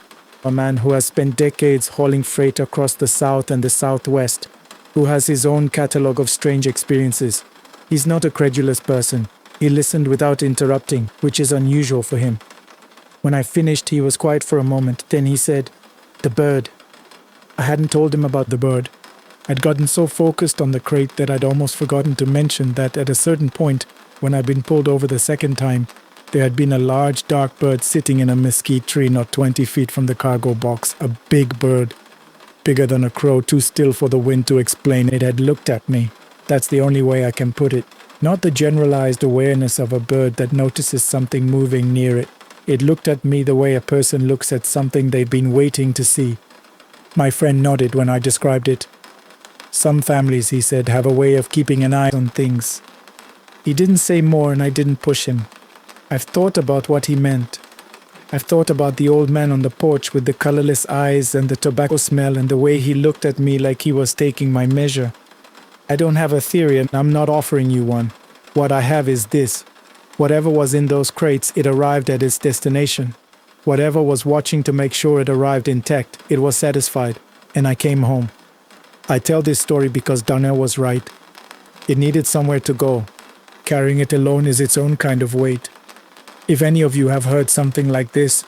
a man who has spent decades hauling freight across the South and the Southwest, who has his own catalogue of strange experiences. He's not a credulous person. He listened without interrupting, which is unusual for him. When I finished, he was quiet for a moment. Then he said, "The bird." I hadn't told him about the bird. I'd gotten so focused on the crate that I'd almost forgotten to mention that at a certain point, when I'd been pulled over the second time, there had been a large dark bird sitting in a mesquite tree not 20 feet from the cargo box. A big bird. Bigger than a crow, too still for the wind to explain. It had looked at me. That's the only way I can put it. Not the generalized awareness of a bird that notices something moving near it. It looked at me the way a person looks at something they've been waiting to see. My friend nodded when I described it. Some families, he said, have a way of keeping an eye on things. He didn't say more and I didn't push him. I've thought about what he meant. I've thought about the old man on the porch with the colorless eyes and the tobacco smell and the way he looked at me like he was taking my measure. I don't have a theory and I'm not offering you one. What I have is this. Whatever was in those crates, it arrived at its destination. Whatever was watching to make sure it arrived intact, it was satisfied, and I came home. I tell this story because Darnell was right. It needed somewhere to go. Carrying it alone is its own kind of weight. If any of you have heard something like this,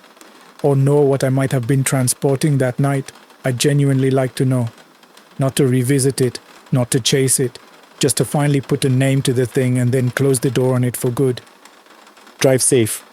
or know what I might have been transporting that night, I'd genuinely like to know. Not to revisit it, not to chase it, just to finally put a name to the thing and then close the door on it for good. Drive safe.